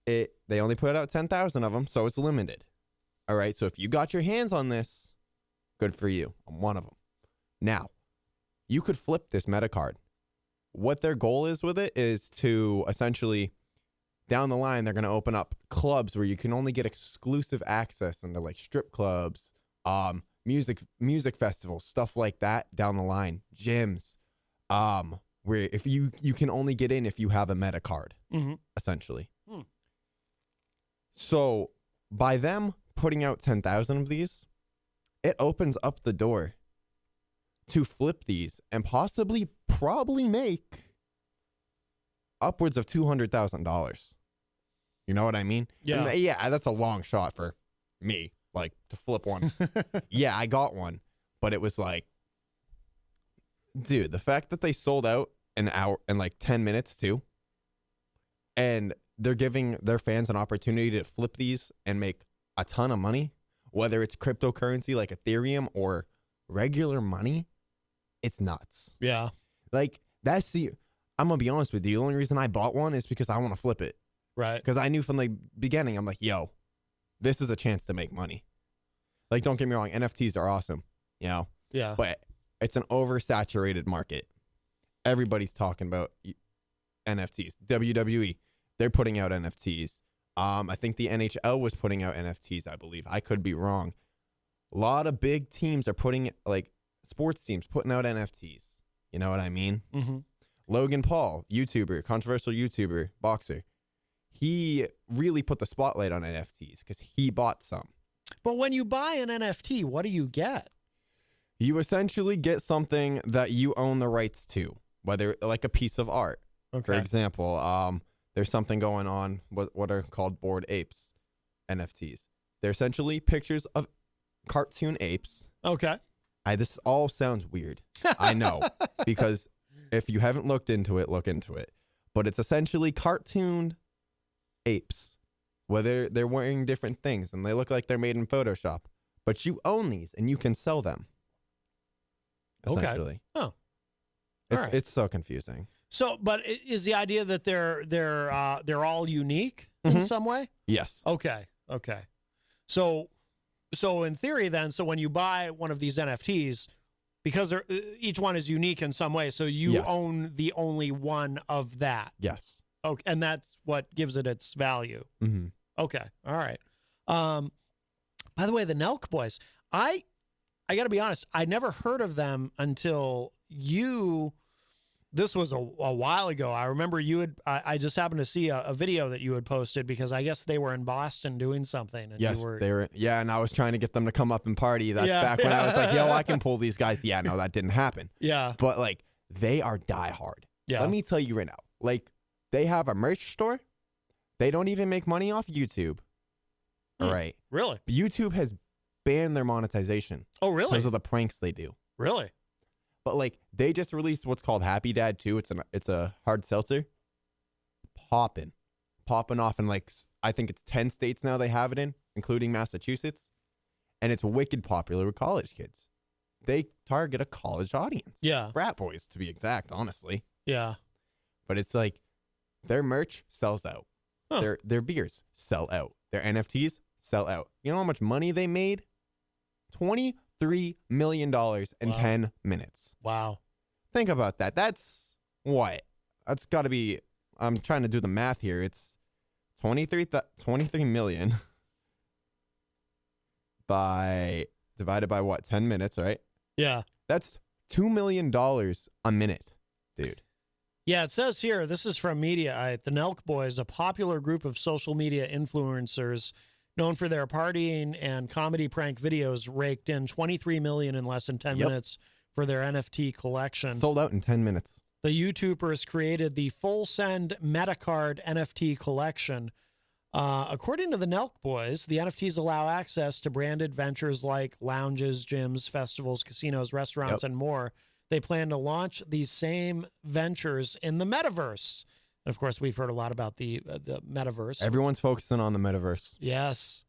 they only put out 10,000 of them, so it's limited. All right, so if you got your hands on this, good for you. I'm one of them. Now, you could flip this meta card. What their goal is with it is to essentially, down the line, they're going to open up clubs where you can only get exclusive access into like strip clubs, music festivals, stuff like that down the line, gyms, where if you can only get in if you have a meta card, essentially. So by them putting out 10,000 of these, it opens up the door to flip these and probably make upwards of $200,000. You know what I mean? Yeah. And yeah, that's a long shot for me, like to flip one. Yeah, I got one, but it was like, dude, the fact that they sold out an hour in like 10 minutes too, and they're giving their fans an opportunity to flip these and make a ton of money, whether it's cryptocurrency like Ethereum or regular money, it's nuts. Yeah. Like, I'm going to be honest with you. The only reason I bought one is because I want to flip it. Right. Because I knew from the beginning, I'm like, yo, this is a chance to make money. Like, don't get me wrong, NFTs are awesome, you know? Yeah. But it's an oversaturated market. Everybody's talking about NFTs. WWE, they're putting out NFTs. I think the NHL was putting out NFTs, I believe. I could be wrong. A lot of big teams are putting, like, sports teams putting out NFTs. You know what I mean? Mm-hmm. Logan Paul, YouTuber, controversial YouTuber, boxer. He really put the spotlight on NFTs because he bought some. But when you buy an NFT, what do you get? You essentially get something that you own the rights to, whether like a piece of art. Okay. For example, there's something going on, what are called Bored Apes NFTs. They're essentially pictures of cartoon apes. Okay. This all sounds weird. I know, because if you haven't looked into it, look into it. But it's essentially cartoon apes, whether they're wearing different things and they look like they're made in Photoshop. But you own these and you can sell them. Essentially. Okay. Oh. It's so confusing. So, but is the idea that they're all unique in some way? Yes. Okay. So in theory, then, so when you buy one of these NFTs, because each one is unique in some way, so you own the only one of that. Yes. Okay, and that's what gives it its value. Mm-hmm. Okay. All right. By the way, the Nelk Boys, I got to be honest, I never heard of them until you. This was a while ago. I remember I just happened to see a video that you had posted because I guess they were in Boston doing something. And yes, they were. Yeah, and I was trying to get them to come up and party. That's back when I was like, yo, I can pull these guys. Yeah, no, that didn't happen. Yeah. But, like, they are diehard. Yeah. Let me tell you right now. Like, they have a merch store. They don't even make money off YouTube. All right. Really? YouTube has banned their monetization. Oh, really? Because of the pranks they do. Really? But, like, they just released what's called Happy Dad 2. It's a hard seltzer. Popping off in, like, I think it's 10 states now they have it in, including Massachusetts. And it's wicked popular with college kids. They target a college audience. Yeah. Frat boys, to be exact, honestly. Yeah. But it's like, their merch sells out. Huh. Their beers sell out. Their NFTs sell out. You know how much money they made? $23 million in 10 minutes. Wow. Think about that. That's what? That's got to be, I'm trying to do the math here. It's 23 million divided by what? 10 minutes, right? Yeah. That's $2 million a minute, dude. Yeah, it says here, this is from Mediaite, the Nelk Boys, a popular group of social media influencers known for their partying and comedy prank videos, raked in $23 million in less than 10 minutes for their NFT collection. Sold out in 10 minutes. The YouTubers created the Full Send Metacard NFT collection. According to the Nelk Boys, the NFTs allow access to branded ventures like lounges, gyms, festivals, casinos, restaurants, and more. They plan to launch these same ventures in the metaverse. And of course, we've heard a lot about the metaverse. Everyone's focusing on the metaverse. Yes.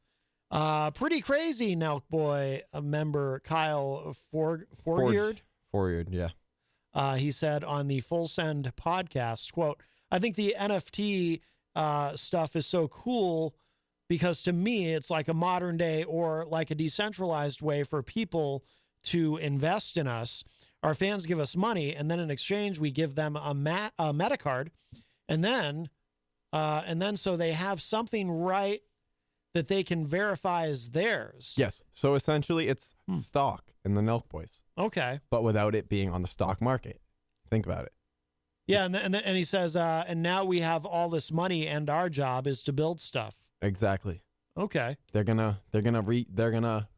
Pretty crazy, Nelk Boy member Kyle Forgeard. Forgeard, yeah. He said on the Full Send podcast, quote, I think the NFT stuff is so cool because to me, it's like a modern day or like a decentralized way for people to invest in us. Our fans give us money, and then in exchange, we give them a Metacard. And then so they have something right that they can verify as theirs. Yes. So essentially it's stock in the Nelk Boys. Okay. But without it being on the stock market. Think about it. Yeah. And he says, and now we have all this money and our job is to build stuff. Exactly. Okay. They're gonna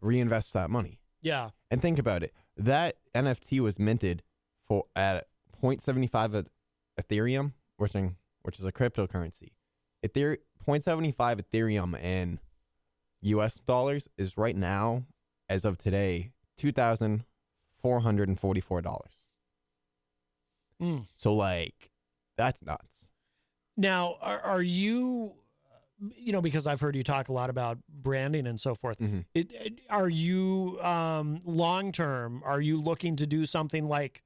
reinvest that money. Yeah. And think about it. That NFT was minted at 0.75 Ethereum, which is a cryptocurrency. 0.75 Ethereum in US dollars is right now, as of today, $2,444. So, like, that's nuts. Now, are you, because I've heard you talk a lot about branding and so forth. Are you long-term, are you looking to do something like,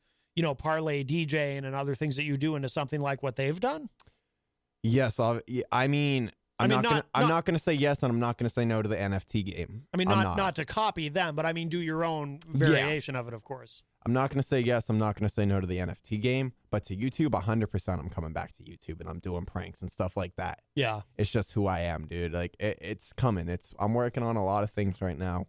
parlay DJing and other things that you do into something like what they've done? Yes. I'm not going to say yes, and I'm not going to say no to the NFT game. I mean, not to copy them, but I mean, do your own variation of it, of course. I'm not going to say yes. I'm not going to say no to the NFT game, but to YouTube, 100%, I'm coming back to YouTube, and I'm doing pranks and stuff like that. Yeah. It's just who I am, dude. Like, it's coming. I'm working on a lot of things right now,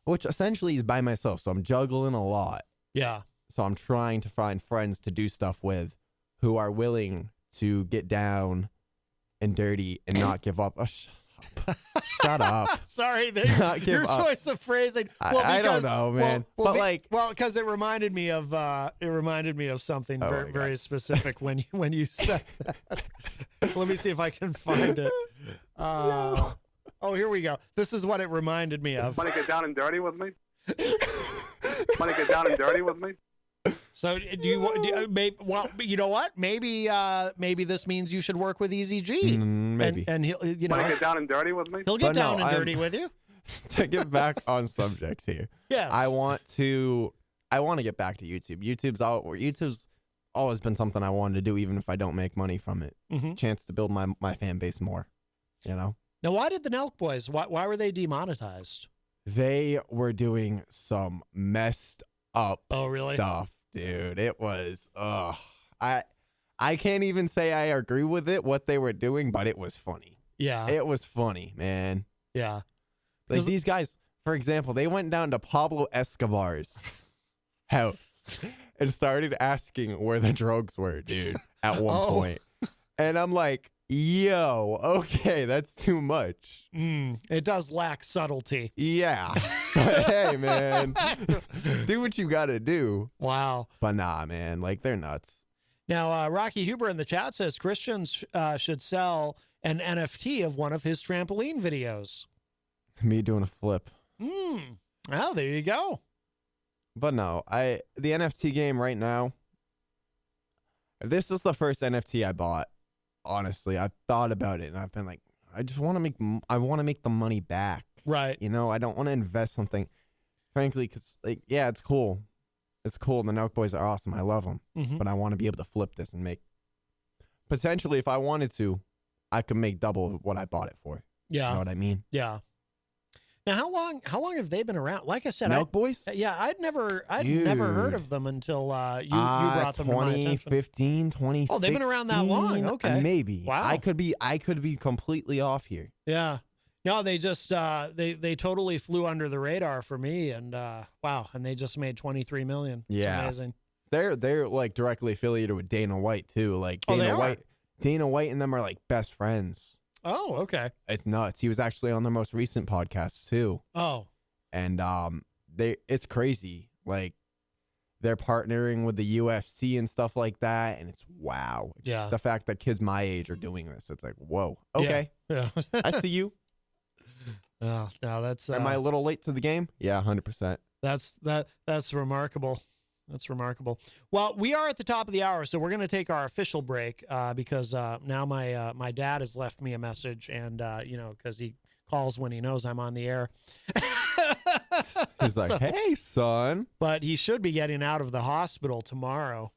which essentially is by myself. So I'm juggling a lot. Yeah. So I'm trying to find friends to do stuff with who are willing to get down and dirty and not give up. Oh, shut up. Sorry, your choice of phrasing. Well, I don't know, man. Because it reminded me of something very specific when you said that. Let me see if I can find it. Oh, here we go. This is what it reminded me of. Want to get down and dirty with me? Want to get down and dirty with me? So you know what? Maybe this means you should work with EZG. Maybe. And he'll, Want to get down and dirty with me? He'll get down and dirty with you. To get back on subject here. Yes. I want to get back to YouTube. YouTube's always been something I wanted to do, even if I don't make money from it. It's a chance to build my fan base more, Now, why did the Nelk Boys, why were they demonetized? They were doing some messed up stuff, dude. It was, I can't even say I agree with it, what they were doing, but it was funny. Yeah. It was funny, man. Yeah. Like these guys, for example, they went down to Pablo Escobar's house and started asking where the drugs were, dude, at one point. And I'm like, yo, okay, that's too much. It does lack subtlety. Yeah. But hey, man, do what you got to do. Wow. But nah, man, like they're nuts. Now, Rocky Huber in the chat says Christians should sell an NFT of one of his trampoline videos. Me doing a flip. Well, there you go. But no, the NFT game right now, this is the first NFT I bought. Honestly, I've thought about it and I've been like, I want to make the money back. Right. I don't want to invest something, frankly, because it's cool. It's cool. The Nelk Boys are awesome. I love them. But I want to be able to flip this and make, potentially, if I wanted to, I could make double what I bought it for. Yeah. You know what I mean? Yeah. Now, how long have they been around? Like I said, Nelk Boys? Yeah, I'd never heard of them until you brought them to my attention. 2015, 2016. Oh, they've been around that long. Okay, maybe. Wow. I could be completely off here. Yeah. No, they just they totally flew under the radar for me, and wow, and they just made $23 million. It's amazing. They're like directly affiliated with Dana White too. Like Dana White and them are like best friends. Oh, okay. It's nuts. He was actually on their most recent podcast too. Oh. And it's crazy. Like they're partnering with the UFC and stuff like that, and it's wow. Yeah. The fact that kids my age are doing this, it's like, whoa. Okay. Yeah. I see you. Oh, no, that's am I a little late to the game? Yeah, 100%. That's remarkable. That's remarkable. Well, we are at the top of the hour, so we're going to take our official break because now my dad has left me a message, and because he calls when he knows I'm on the air. He's like, "Hey, son," but he should be getting out of the hospital tomorrow.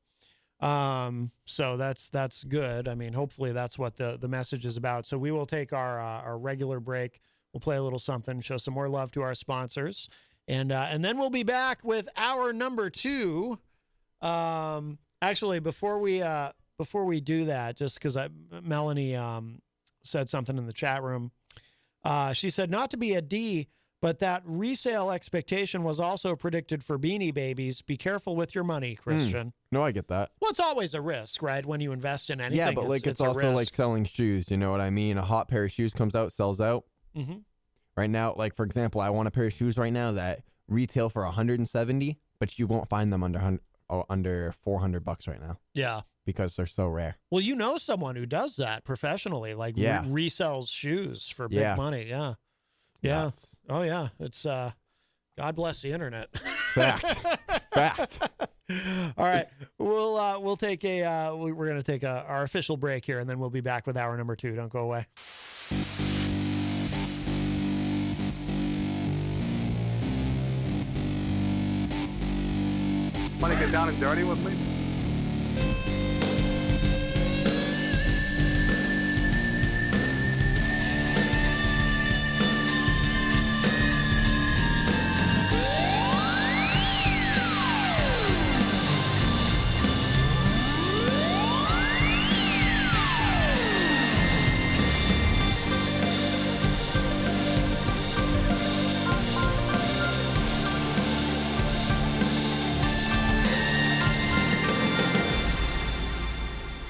So that's good. I mean, hopefully that's what the message is about. So we will take our regular break. We'll play a little something, show some more love to our sponsors. And then we'll be back with hour number 2. Actually, before we do that, just because Melanie said something in the chat room, she said not to be a D, but that resale expectation was also predicted for Beanie Babies. Be careful with your money, Christian. No, I get that. Well, it's always a risk, right? When you invest in anything, yeah, but it's also like selling shoes. You know what I mean? A hot pair of shoes comes out, sells out. Mm-hmm. Right now, like for example, I want a pair of shoes right now that retail for $170, but you won't find them under $400 right now. Yeah, because they're so rare. Well, you know someone who does that professionally, like resells shoes for big money. Yeah, yeah. Nuts. Oh yeah, it's God bless the internet. Fact. All right, we'll we'll take we're going to take our official break here, and then we'll be back with hour number 2. Don't go away. Want to get down and dirty with me?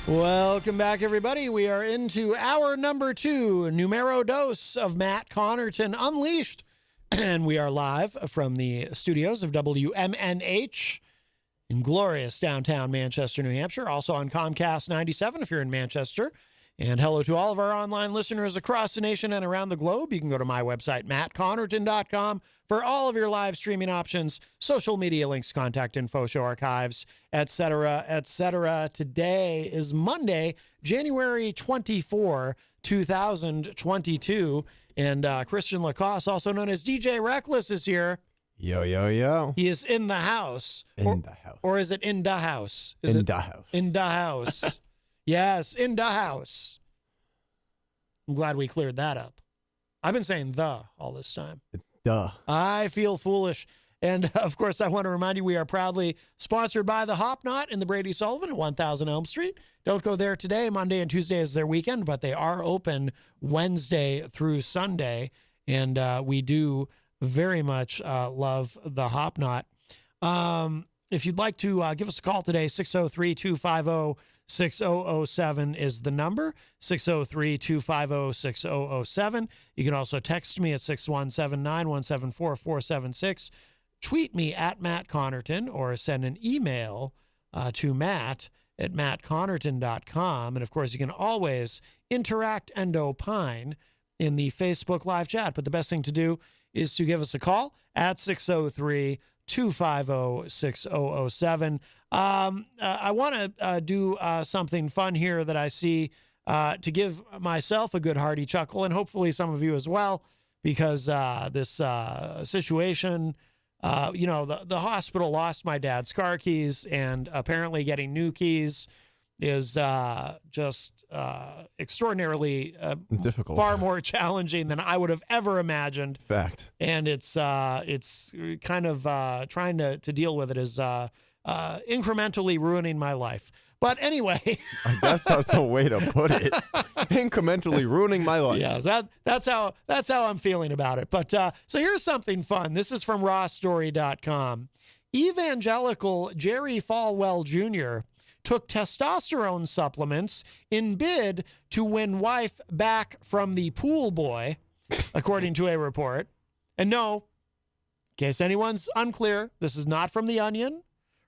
Welcome back, everybody. We are into hour number 2, numero dos of Matt Connarton Unleashed. And we are live from the studios of WMNH in glorious downtown Manchester, New Hampshire. Also on Comcast 97 if you're in Manchester. And hello to all of our online listeners across the nation and around the globe. You can go to my website, mattconnerton.com, for all of your live streaming options, social media links, contact info, show archives, etc., etc. Today is Monday, January 24, 2022. And Christian LaCoss, also known as DJ Reckless, is here. Yo, yo, yo. He is in the house. In the house. Or is it in the house? In the house. In the house. Yes, in the house. I'm glad we cleared that up. I've been saying the all this time. It's duh. I feel foolish. And, of course, I want to remind you we are proudly sponsored by the Hop Knot in the Brady Sullivan at 1000 Elm Street. Don't go there today. Monday and Tuesday is their weekend, but they are open Wednesday through Sunday. And we do very much love the Hop Knot. If you'd like to give us a call today, 603-250-6007 is the number, 603-250-6007. You can also text me at 617-917-4476. Tweet me at Matt Connarton or send an email to matt@mattconnerton.com. And, of course, you can always interact and opine in the Facebook live chat. But the best thing to do is to give us a call at 603-250-6007. I want to do something fun here that I see to give myself a good hearty chuckle, and hopefully some of you as well, because this situation, the hospital lost my dad's car keys, and apparently getting new keys is just extraordinarily difficult, far more challenging than I would have ever imagined. Fact. And it's kind of trying to deal with it is incrementally ruining my life. But anyway, I guess that's the way to put it. Incrementally ruining my life. Yes, that's how I'm feeling about it. But so here's something fun. This is from rawstory.com. Evangelical Jerry Falwell Jr. took testosterone supplements in bid to win wife back from the pool boy, according to a report. And no, in case anyone's unclear, this is not from The Onion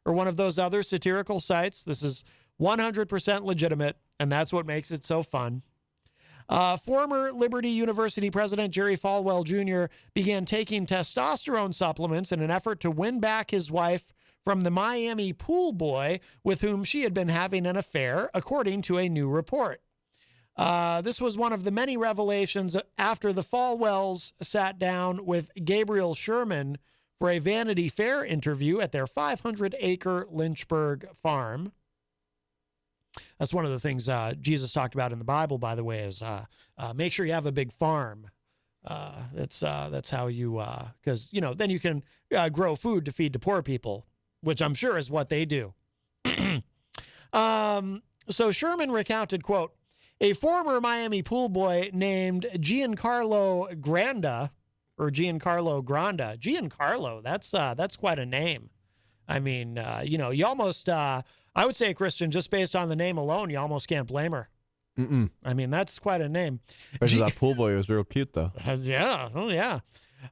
or one of those other satirical sites. This is 100% legitimate, and that's what makes it so fun. Former Liberty University president Jerry Falwell Jr. began taking testosterone supplements in an effort to win back his wife from the Miami pool boy with whom she had been having an affair, according to a new report. This was one of the many revelations after the Falwells sat down with Gabriel Sherman for a Vanity Fair interview at their 500-acre Lynchburg farm. That's one of the things Jesus talked about in the Bible, by the way, is make sure you have a big farm. That's how you, because, then you can grow food to feed to poor people, which I'm sure is what they do. So Sherman recounted, quote, a former Miami pool boy named Giancarlo Granda, Giancarlo, that's quite a name. I mean, you almost, I would say, Christian, just based on the name alone, you almost can't blame her. Mm-mm. I mean, that's quite a name. Especially that pool boy was real cute, though. Yeah. Oh, yeah.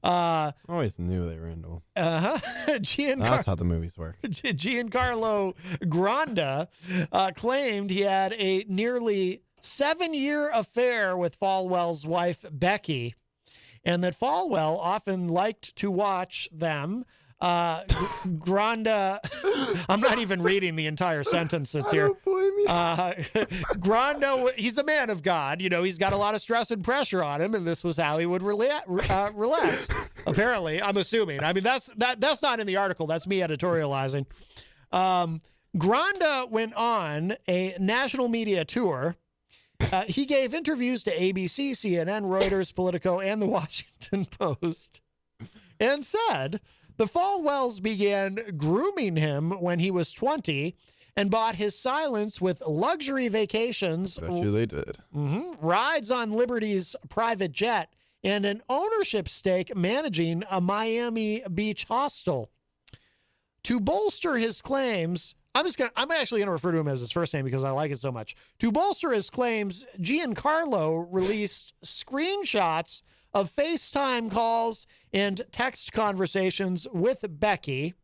I always knew they were into him. That's how the movies work. Giancarlo Granda claimed he had a nearly 7-year affair with Falwell's wife, Becky, and that Falwell often liked to watch them Granda, I'm not even reading the entire sentence that's here. Don't blame me. Granda, he's a man of God. You know, he's got a lot of stress and pressure on him, and this was how he would relax. Apparently, I'm assuming. I mean, that's not in the article. That's me editorializing. Granda went on a national media tour. He gave interviews to ABC, CNN, Reuters, Politico, and the Washington Post, and said the Falwells began grooming him when he was 20 and bought his silence with luxury vacations. Bet you they did. Rides on Liberty's private jet and an ownership stake managing a Miami Beach hostel. To bolster his claims, I'm actually going to refer to him as his first name because I like it so much. To bolster his claims, Giancarlo released screenshots of FaceTime calls and text conversations with Becky.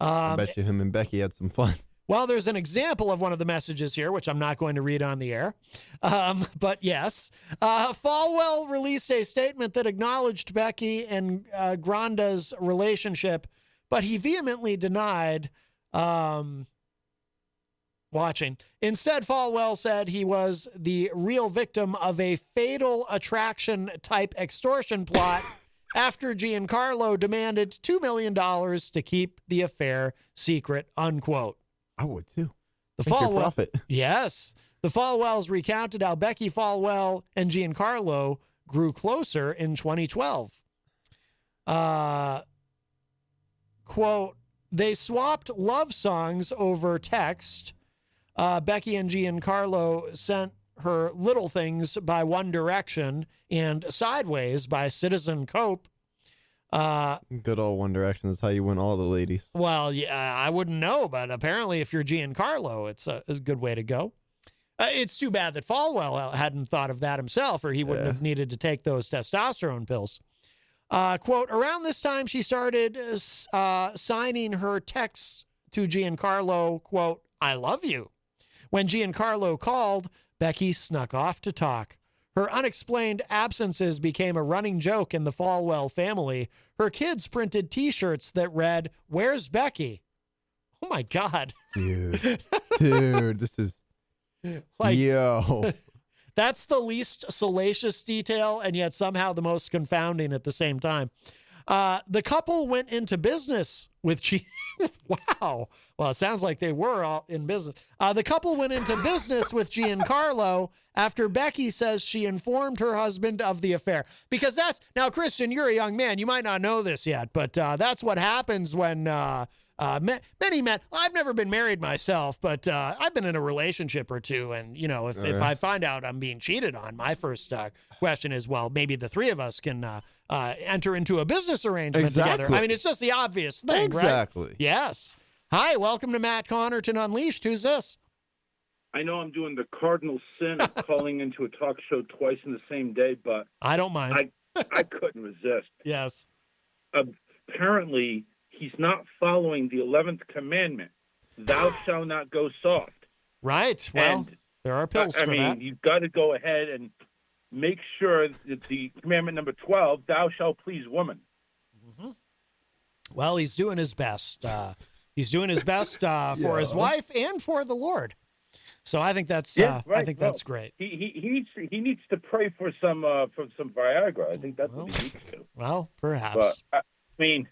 I bet you him and Becky had some fun. Well, there's an example of one of the messages here, which I'm not going to read on the air. But yes, Falwell released a statement that acknowledged Becky and Granda's relationship, but he vehemently denied watching. Instead, Falwell said he was the real victim of a fatal attraction type extortion plot after Giancarlo demanded $2 million to keep the affair secret, unquote. I would too. Yes. The Falwells recounted how Becky Falwell and Giancarlo grew closer in 2012. Quote, they swapped love songs over text. Becky and Giancarlo sent her Little Things by One Direction and Sideways by Citizen Cope. Good old One Direction is how you win all the ladies. Well, yeah, I wouldn't know, but apparently if you're Giancarlo, it's a good way to go. It's too bad that Falwell hadn't thought of that himself, or he wouldn't have needed to take those testosterone pills. Quote, around this time, she started signing her texts to Giancarlo, quote, I love you. When Giancarlo called, Becky snuck off to talk. Her unexplained absences became a running joke in the Falwell family. Her kids printed T-shirts that read, where's Becky? Oh, my God. Dude, this is, yo. That's the least salacious detail, and yet somehow the most confounding at the same time. The couple went into business with Wow. Well, it sounds like they were all in business. The couple went into business with Giancarlo after Becky says she informed her husband of the affair. Because now, Christian, you're a young man. You might not know this yet, but that's what happens when many men, I've never been married myself, but I've been in a relationship or two. And, you know, if I find out I'm being cheated on, my first question is, well, maybe the three of us can enter into a business arrangement together. I mean, it's just the obvious thing, exactly. Right? Yes. Hi, welcome to Matt Connarton Unleashed. Who's this? I know I'm doing the cardinal sin of calling into a talk show twice in the same day, but I don't mind. I couldn't resist. Yes. Apparently, he's not following the 11th commandment. Thou shalt not go soft. Right. Well, there are pills for that. I mean, you've got to go ahead and make sure that the commandment number 12, thou shalt please woman. Mm-hmm. Well, he's doing his best. He's doing his best for his wife and for the Lord. So I think that's that's great. He needs to pray for some Viagra. I think that's what he needs to. Well, perhaps. But, I mean,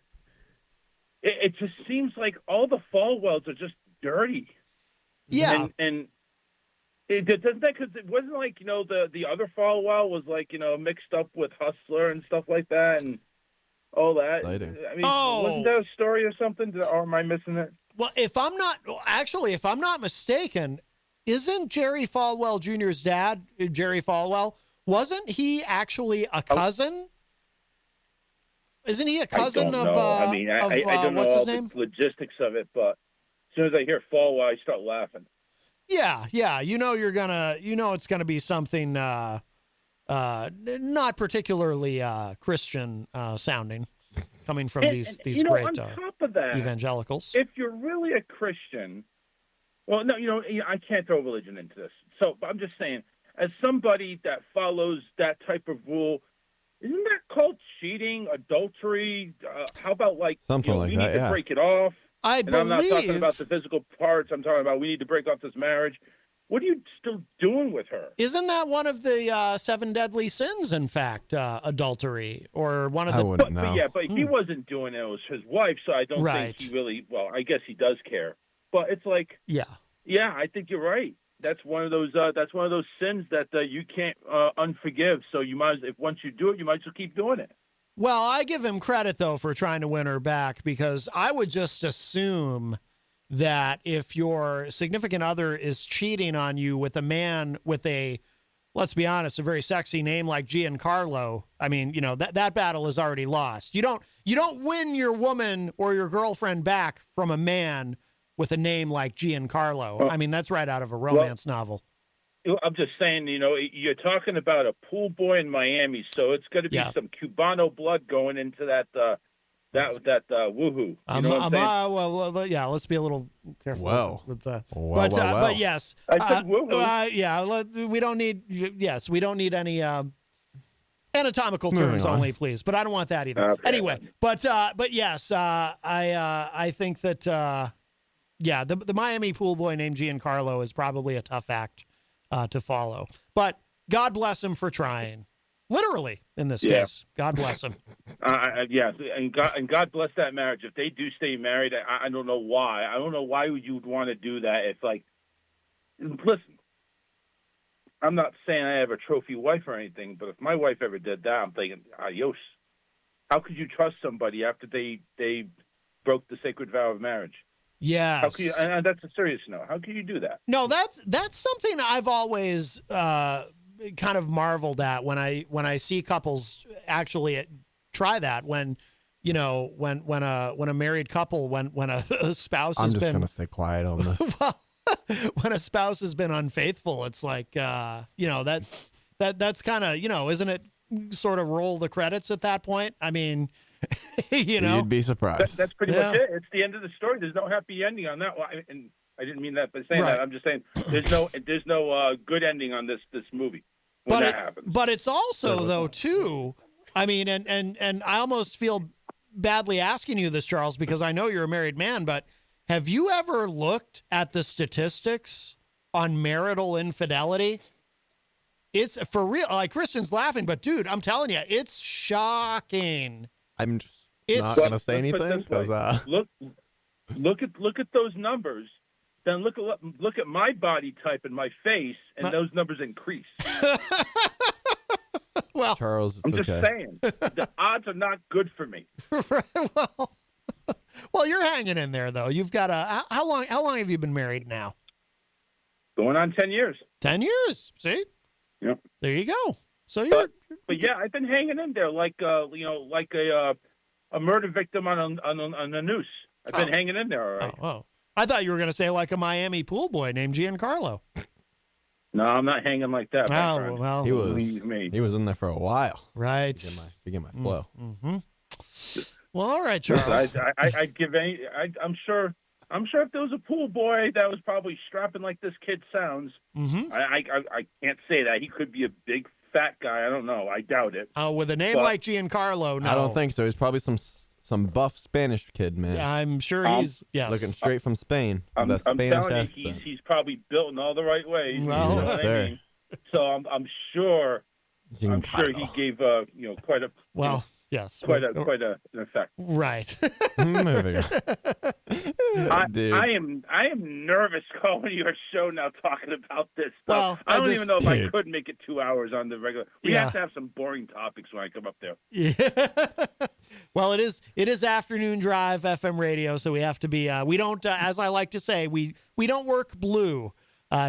it just seems like all the Falwells are just dirty. Yeah. And doesn't that, because it wasn't like, you know, the other Falwell was like, you know, mixed up with Hustler and stuff like that and all that. Exciting. I mean, wasn't that a story or something? Or am I missing it? Well, if I'm not mistaken, isn't Jerry Falwell Jr.'s dad, Jerry Falwell, wasn't he actually a cousin? Isn't he a cousin of? I mean, I don't know all the logistics of it, but as soon as I hear Falwell, I start laughing. Yeah. You know it's gonna be something not particularly Christian sounding, coming from these great on top of that, evangelicals. If you're really a Christian, well, no, you know, I can't throw religion into this. So I'm just saying, as somebody that follows that type of rule, Isn't that called cheating, adultery? How about something like we that? need to break it off. I'm not talking about the physical parts. I'm talking about we need to break off this marriage. What are you still doing with her? Isn't that one of the 7 deadly sins? In fact, adultery or one of the. I wouldn't know. But he wasn't doing it. It was his wife, so I don't think he really. Well, I guess he does care, but it's like. Yeah, I think you're right. That's one of those. That's one of those sins that you can't unforgive. So you might, if once you do it, you might as well keep doing it. Well, I give him credit though for trying to win her back, because I would just assume that if your significant other is cheating on you with a man with a, let's be honest, a very sexy name like Giancarlo, I mean, that battle is already lost. You don't win your woman or your girlfriend back from a man with a name like Giancarlo. I mean, that's right out of a romance novel. I'm just saying, you're talking about a pool boy in Miami, so it's going to be some Cubano blood going into that woohoo. You know what I'm saying? Let's be a little careful with that. But yes, I said woohoo. We don't need any anatomical terms only, please. But I don't want that either. Okay. Anyway, but yes, I think that the Miami pool boy named Giancarlo is probably a tough act to follow. But God bless him for trying. Literally, in this case. God bless him. And God bless that marriage. If they do stay married, I don't know why. I don't know why you'd want to do that. It's like, listen, I'm not saying I have a trophy wife or anything, but if my wife ever did that, I'm thinking, adios. How could you trust somebody after they broke the sacred vow of marriage? Yes. How could you, and that's a serious note. How can you do that? No, that's something I've always kind of marveled at when I see couples actually try that, when a married couple, when a spouse has been. I'm just gonna stay quiet on this. Well, when a spouse has been unfaithful, it's like that's kind of, isn't it sort of roll the credits at that point? I mean, you'd be surprised. That's pretty much it. It's the end of the story. There's no happy ending on that one. And I didn't mean that by saying that. I'm just saying there's no good ending on this movie when that happens. But it's also though too. I mean, and I almost feel badly asking you this, Charles, because I know you're a married man. But have you ever looked at the statistics on marital infidelity? It's for real. Like, Christian's laughing, but dude, I'm telling you, it's shocking. I'm just not gonna say anything because look at those numbers. Then look at my body type and my face, and those numbers increase. Well, Charles, I'm just saying the odds are not good for me. Well, you're hanging in there though. You've got how long have you been married now? Going on 10 years. 10 years. See? Yep. There you go. So but yeah, I've been hanging in there like a murder victim on a noose. I've been hanging in there, all right. Oh. I thought you were going to say like a Miami pool boy named Giancarlo. No, I'm not hanging like that. Well, he was in there for a while. Right. To get my flow. Mm-hmm. Well, all right, Charles. I'd give I'm sure if there was a pool boy that was probably strapping like this kid sounds, I can't say that. He could be a big fat guy. I don't know. I doubt it. With a name like Giancarlo, no. I don't think so. He's probably some buff Spanish kid, man. I'm sure he's looking straight from Spain. I'm telling you, he's probably built in all the right ways. Well, you know what I mean? So I'm sure. I'm sure he gave quite a yes, quite an effect. Right. Moving on. I am nervous calling your show now talking about this stuff. Well, I don't even know if I could make it 2 hours on the regular. We have to have some boring topics when I come up there. Yeah. Well, it is afternoon drive FM radio, so we have to be. We don't, as I like to say, we don't work blue.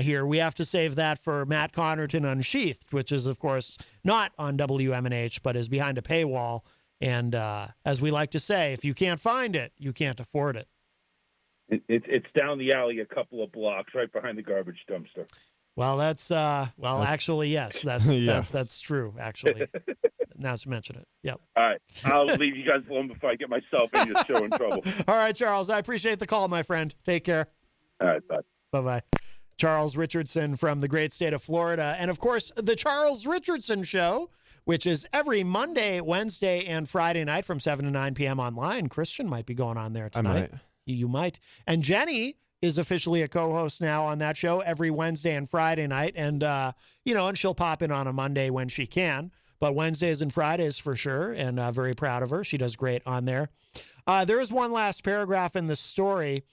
Here. We have to save that for Matt Connarton Unsheathed, which is, of course, not on WMNH, but is behind a paywall. And as we like to say, if you can't find it, you can't afford it. It's down the alley a couple of blocks, right behind the garbage dumpster. Well, actually, yes. That's true, actually. Now to mention it. Yep. All right. I'll leave you guys alone before I get myself and your show in trouble. All right, Charles. I appreciate the call, my friend. Take care. All right. Bye. Bye-bye. Charles Richardson from the great state of Florida. And, of course, the Charles Richardson Show, which is every Monday, Wednesday, and Friday night from 7 to 9 p.m. online. Christian might be going on there tonight. I might. You might. And Jenny is officially a co-host now on that show every Wednesday and Friday night. And, and she'll pop in on a Monday when she can. But Wednesdays and Fridays for sure, and very proud of her. She does great on there. There is one last paragraph in the story.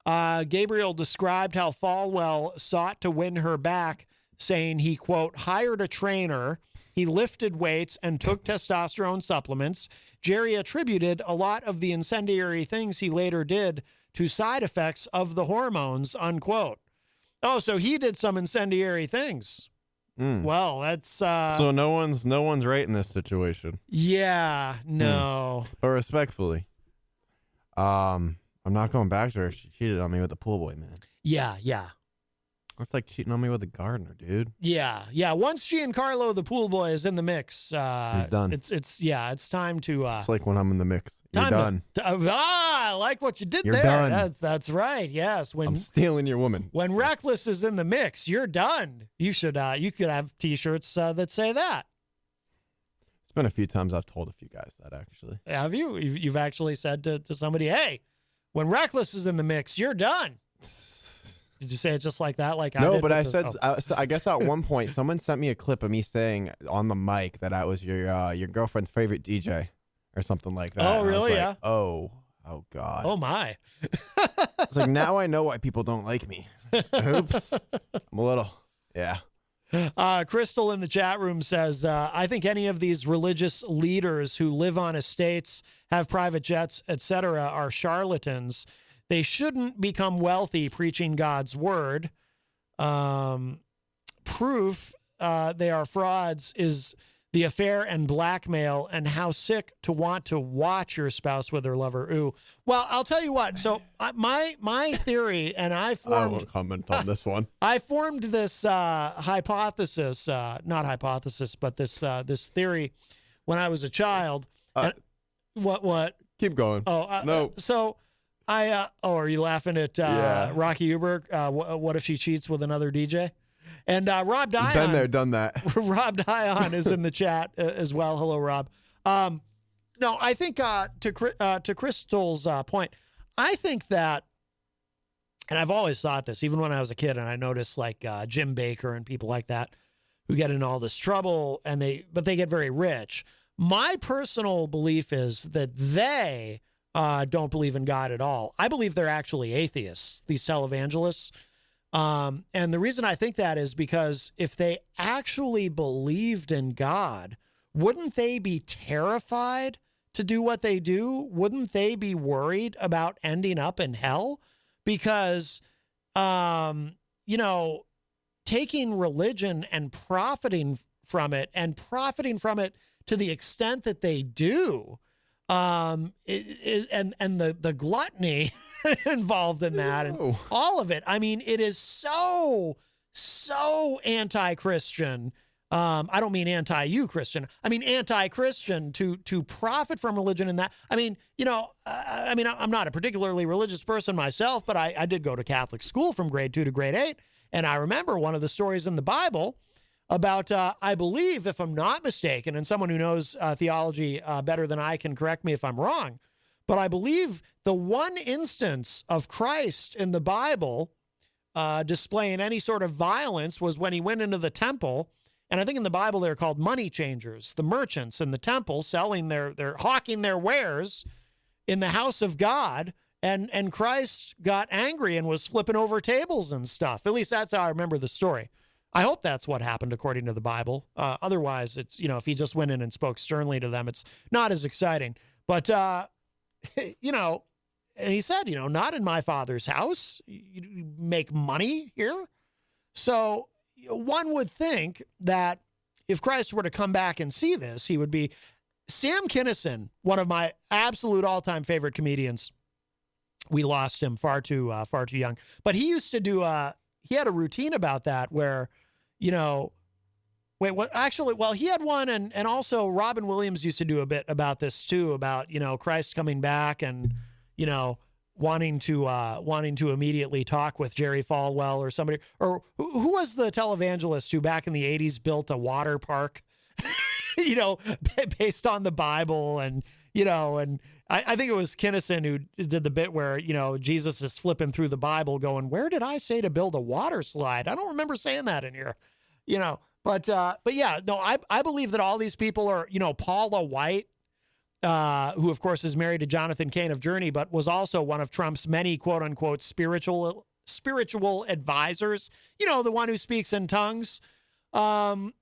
Gabriel described how Falwell sought to win her back, saying he, quote, hired a trainer, he lifted weights and took testosterone supplements. Jerry attributed a lot of the incendiary things he later did to side effects of the hormones, unquote. Oh, so he did some incendiary things. Well, that's so no one's right in this situation. Yeah, no. But respectfully, I'm not going back to her if she cheated on me with the pool boy, man. Yeah. It's like cheating on me with a gardener, dude. Yeah. Once Giancarlo the pool boy is in the mix, you're done. It's time to. It's like when I'm in the mix. You're done. I like what you did you're there. Done. That's right. Yes. I'm stealing your woman. When Reckless is in the mix, you're done. You should. You could have T-shirts that say that. It's been a few times I've told a few guys that actually. Have you? You've actually said to somebody, "Hey, when Reckless is in the mix, you're done." Did you say it just like that? Like no, I did but I said. I guess at one point someone sent me a clip of me saying on the mic that I was your girlfriend's favorite DJ or something like that. Oh, really? Yeah. Oh God. Oh my. It's like now I know why people don't like me. Oops. I'm a little. Yeah. Crystal in the chat room says, I think any of these religious leaders who live on estates, have private jets, etc., are charlatans. They shouldn't become wealthy preaching God's word. Proof they are frauds is the affair and blackmail, and how sick to want to watch your spouse with her lover. Ooh. Well, I'll tell you what. So my theory, and I won't comment on this one. I formed this hypothesis, not hypothesis, but this theory when I was a child. What? Keep going. Oh, no. So are you laughing at Rocky Uberg? What if she cheats with another DJ? And Rob Dion. Been there, done that. Rob Dion is in the chat as well. Hello, Rob. No, I think to Crystal's point, I think that, and I've always thought this, even when I was a kid, and I noticed like Jim Baker and people like that who get in all this trouble, but they get very rich. My personal belief is that they don't believe in God at all. I believe they're actually atheists, these televangelists. And the reason I think that is because if they actually believed in God, wouldn't they be terrified to do what they do? Wouldn't they be worried about ending up in hell? Because, taking religion and profiting from it to the extent that they do, and the gluttony involved in that and all of it. I mean, it is so anti-Christian. I don't mean anti-you, Christian. I mean anti-Christian to profit from religion in that. I mean, I'm not a particularly religious person myself, but I did go to Catholic school from grade 2 to grade 8. And I remember one of the stories in the Bible about, I believe, if I'm not mistaken, and someone who knows theology better than I can correct me if I'm wrong, but I believe the one instance of Christ in the Bible displaying any sort of violence was when he went into the temple. And I think in the Bible they're called money changers, the merchants in the temple selling they're hawking their wares in the house of God. And Christ got angry and was flipping over tables and stuff. At least that's how I remember the story. I hope that's what happened according to the Bible. Otherwise, it's, if he just went in and spoke sternly to them, it's not as exciting. But, and he said, not in my Father's house. You make money here. So one would think that if Christ were to come back and see this, he would be. Sam Kinison, one of my absolute all-time favorite comedians. We lost him far too young. But he used to do he had a routine about that where, he had one, and also Robin Williams used to do a bit about this too, about, Christ coming back and, wanting to immediately talk with Jerry Falwell or somebody, or who was the televangelist who back in the 80s built a water park, based on the Bible, and I think it was Kinnison who did the bit where, Jesus is flipping through the Bible going, where did I say to build a water slide? I don't remember saying that in here, but yeah, no, I believe that all these people are, Paula White, who of course is married to Jonathan Cain of Journey, but was also one of Trump's many quote unquote spiritual advisors, the one who speaks in tongues. There's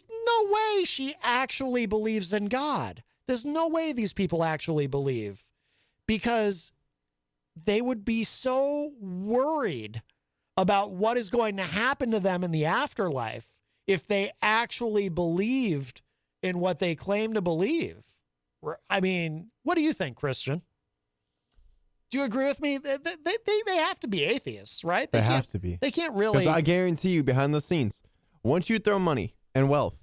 no way she actually believes in God. There's no way these people actually believe, because they would be so worried about what is going to happen to them in the afterlife if they actually believed in what they claim to believe. I mean, what do you think, Christian? Do you agree with me? They have to be atheists, right? They have to be. They can't really. Because I guarantee you, behind the scenes, once you throw money and wealth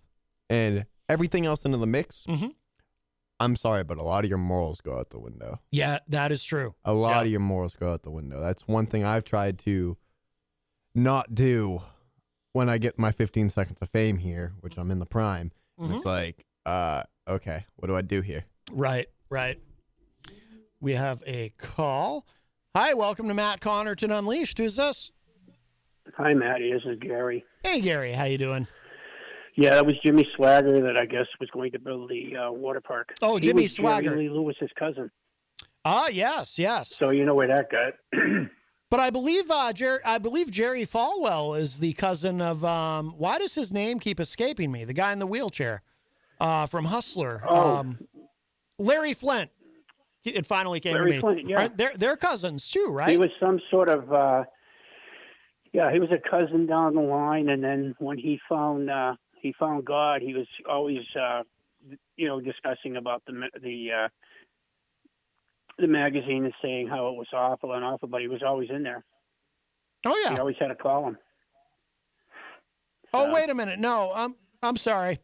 and everything else into the mix, I'm sorry, but a lot of your morals go out the window. Yeah, that is true. A lot of your morals go out the window. That's one thing I've tried to not do when I get my 15 seconds of fame here, which I'm in the prime. And it's like, okay, what do I do here? Right. We have a call. Hi, welcome to Matt Connarton Unleashed. Who's this? Hi, Matty. This is Gary. Hey, Gary. How you doing? Yeah, that was Jimmy Swagger that I guess was going to build the water park. Oh, Jimmy Swagger. Jerry Lee Lewis's cousin. Ah, yes. So you know where that got. But I believe Jerry Falwell is the cousin of, why does his name keep escaping me? The guy in the wheelchair from Hustler. Larry Flint. It finally came Larry to me. Flint, yeah. They're cousins too, right? He was some sort of, he was a cousin down the line, and then when he found God, he was always, discussing about the magazine and saying how it was awful, but he was always in there. Oh yeah. He always had to call him. Oh, wait a minute. No, I'm sorry.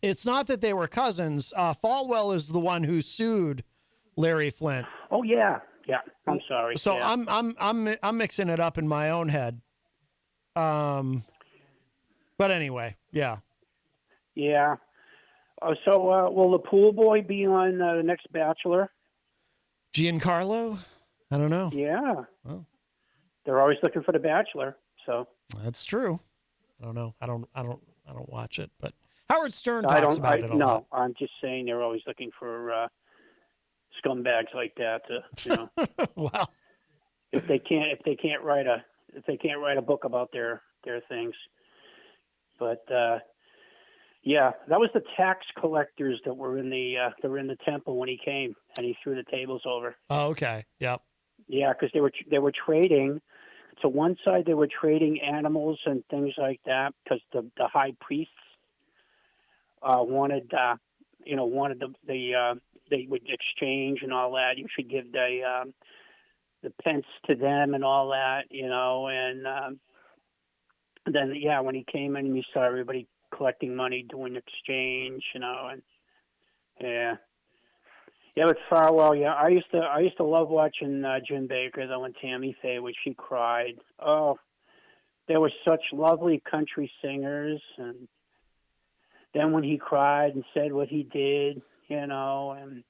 It's not that they were cousins. Falwell is the one who sued Larry Flint. Oh yeah. I'm sorry. So yeah. I'm mixing it up in my own head. But anyway, yeah. Yeah. So will the pool boy be on the next Bachelor? Giancarlo? I don't know. Yeah. Well, they're always looking for the Bachelor. So that's true. I don't know. I don't watch it, but Howard Stern talks about it a lot. No, I'm just saying they're always looking for scumbags like that. Well, if they can't write a book about their things, but yeah, that was the tax collectors that were in the temple when he came and he threw the tables over. Oh, okay. Yep. Yeah, because they were trading. So one side they were trading animals and things like that because the high priests wanted they would exchange and all that. You should give the pence to them and all that, and then when he came in, you saw everybody collecting money, doing exchange, and but Farwell, I used to love watching Jim Baker though, and Tammy Faye when she cried. Oh, they were such lovely country singers, and then when he cried and said what he did, and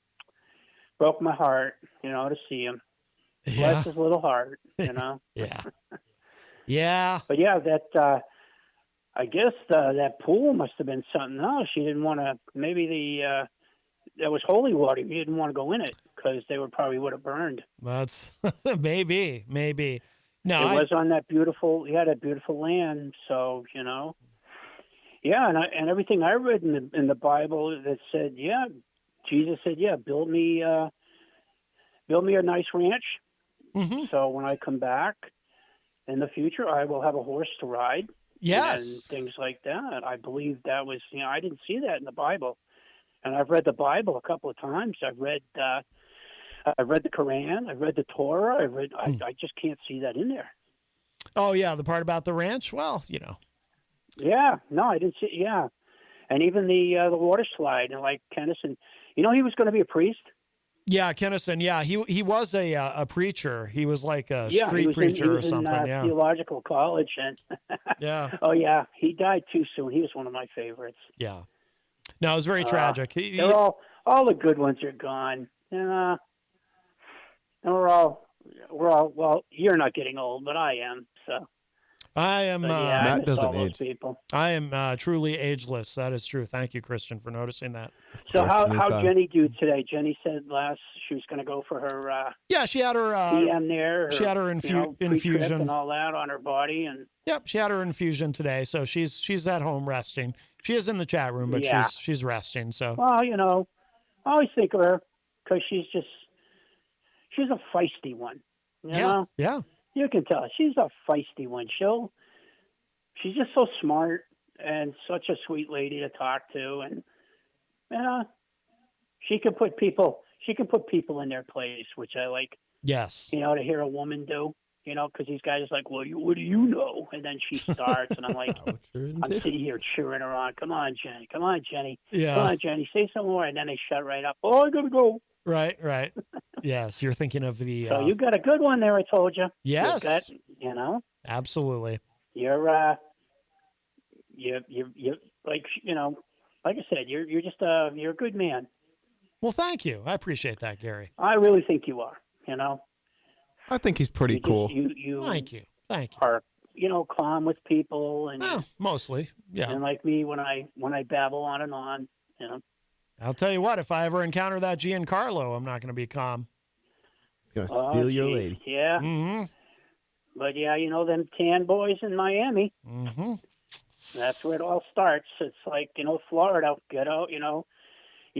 broke my heart, to see him. Yeah. Bless his little heart, Yeah. Yeah. But yeah, that I guess that pool must have been something else. She didn't want to. Maybe that was holy water. You didn't want to go in it because they would have burned. That's maybe. No, it was on that beautiful. He had a beautiful land, so Yeah, and everything I read in the Bible that said, Jesus said, build me a nice ranch. Mm-hmm. So when I come back in the future, I will have a horse to ride. Yes, and things like that. I believe that was, I didn't see that in the Bible, and I've read the Bible a couple of times. I've read the Quran. I've read the Torah. I just can't see that in there. Oh yeah, the part about the ranch. Well, Yeah, no, I didn't see. Yeah, and even the water slide, and like Kennison, he was going to be a priest. Yeah, Kennison. Yeah, he was a preacher. He was like a street preacher or something. Yeah, theological college, and yeah. Oh yeah, he died too soon. He was one of my favorites. Yeah. No, it was very tragic. They're all the good ones are gone. And we're all well. You're not getting old, but I am. So I am. Matt doesn't age. People. I am truly ageless. That is true. Thank you, Christian, for noticing that. So how Jenny do today? Jenny said last she was going to go for her. Yeah, she had her PM there. She had her infusion and all that on her body, and yep, she had her infusion today. So she's at home resting. She is in the chat room, but she's resting. So well, I always think of her because she's a feisty one. You know? Yeah. You can tell she's a feisty one. She's just so smart and such a sweet lady to talk to, and she can put people in their place, which I like. Yes. To hear a woman do. Because these guys are like, well, what do you know? And then she starts, and I'm like, I'm sitting here cheering her on. Come on, Jenny. Come on, Jenny. Yeah. Come on, Jenny. Say some more. And then they shut right up. Oh, I gotta go. Right. Yes, you're thinking of the. So you got a good one there. I told you. Yes. Absolutely. Absolutely. You're like like I said, you're just you're a good man. Well, thank you. I appreciate that, Gary. I really think you are. I think he's pretty cool. You Thank you. Are calm with people and mostly, yeah. And like me when I babble on and on, I'll tell you what, if I ever encounter that Giancarlo, I'm not going to be calm. He's going to steal your lady. Yeah. Mm-hmm. But yeah, them tan boys in Miami. Mm-hmm. That's where it all starts. It's like Florida. Get out, You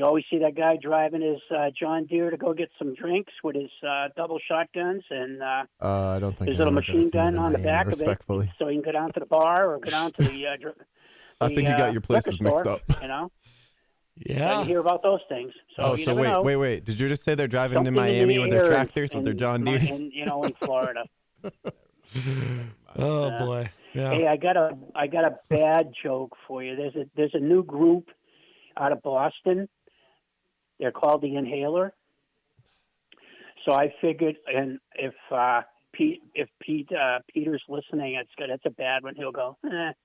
always see that guy driving his John Deere to go get some drinks with his double shotguns and I don't think his little machine gun on the back of it, so he can go down to the bar or go down to the. I think you got your places mixed up. Yeah. So you hear about those things. So wait. Did you just say they're driving to Miami with their tractors with their John Deeres? In Florida. Oh boy. Yeah. Hey, I got a bad joke for you. There's a new group out of Boston. They're called the Inhaler. So I figured, and if Peter's listening, that's a bad one. He'll go, the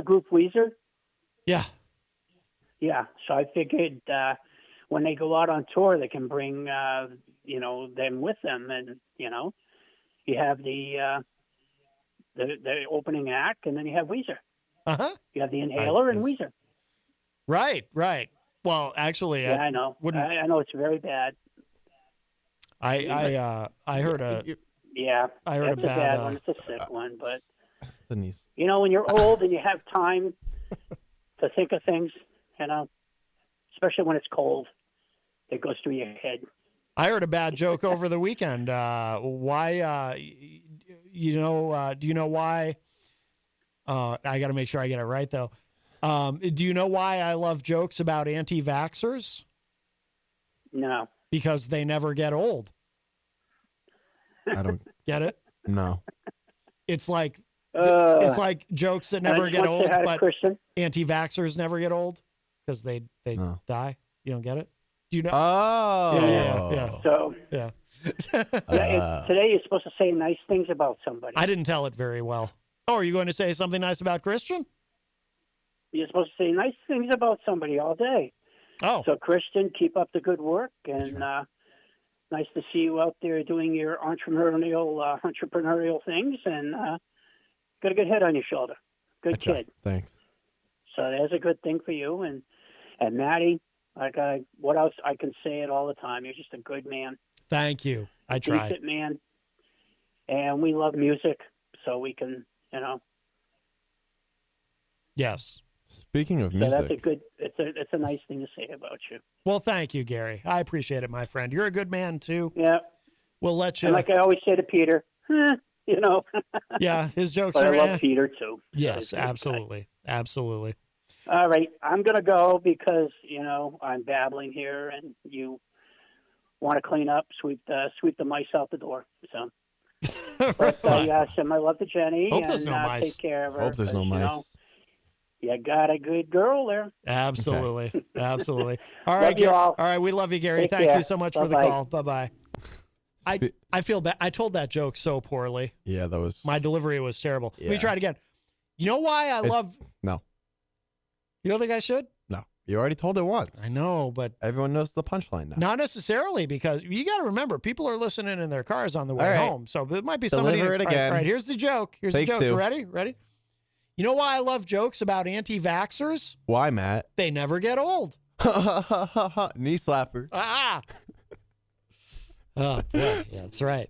group Weezer? Yeah. Yeah. So I figured when they go out on tour, they can bring them with them, and you have the opening act, and then you have Weezer. You have the Inhaler and Weezer. Right. Well, actually, yeah, I know. I know it's very bad. I heard a. Yeah, I heard that's a bad one. It's a sick one, but it's a nice. When you're old and you have time to think of things, especially when it's cold, it goes through your head. I heard a bad joke over the weekend. Why? Do you know why? I got to make sure I get it right though. Do you know why I love jokes about anti-vaxxers? No. Because they never get old. I don't get it. No. It's like jokes that never get old, but anti-vaxxers never get old because they die. You don't get it? Do you know? Oh. Yeah. So yeah. Today you're supposed to say nice things about somebody. I didn't tell it very well. Oh, are you going to say something nice about Christian? You're supposed to say nice things about somebody all day. Oh. So, Christian, keep up the good work, and nice to see you out there doing your entrepreneurial things, and got a good head on your shoulder. Good kid. Thanks. So that's a good thing for you. And Maddie, what else? I can say it all the time. You're just a good man. Thank you. I try. Decent man. And we love music, so we can, Yes. Speaking of music, it's a nice thing to say about you. Well, thank you, Gary. I appreciate it, my friend. You're a good man too. Yeah. We'll let you. And like I always say to Peter, Yeah, his jokes but are. I love Peter too. Yes, absolutely, absolutely. All right, I'm gonna go because I'm babbling here, and you want to clean up, sweep the mice out the door. So. But, send my love to Jenny. Hope there's no mice. Take care of her. Hope there's no mice. You got a good girl there. Absolutely. Okay. Absolutely. All right, Gary. All right, we love you, Gary. Take Thank care. you so much for the call. Bye-bye. I feel bad. I told that joke so poorly. Yeah, that was... My delivery was terrible. Yeah. Let me try it again. You know why I love... No. You don't think I should? No. You already told it once. I know, but... Everyone knows the punchline now. Not necessarily, because you got to remember, people are listening in their cars on the way home. So it might be somebody... Deliver it again. All right, here's the joke. Here's Take the joke. two. You ready? Ready? You know why I love jokes about anti-vaxxers? Why, Matt? They never get old. Knee slapper. Ah! Oh, boy. Yeah, that's right.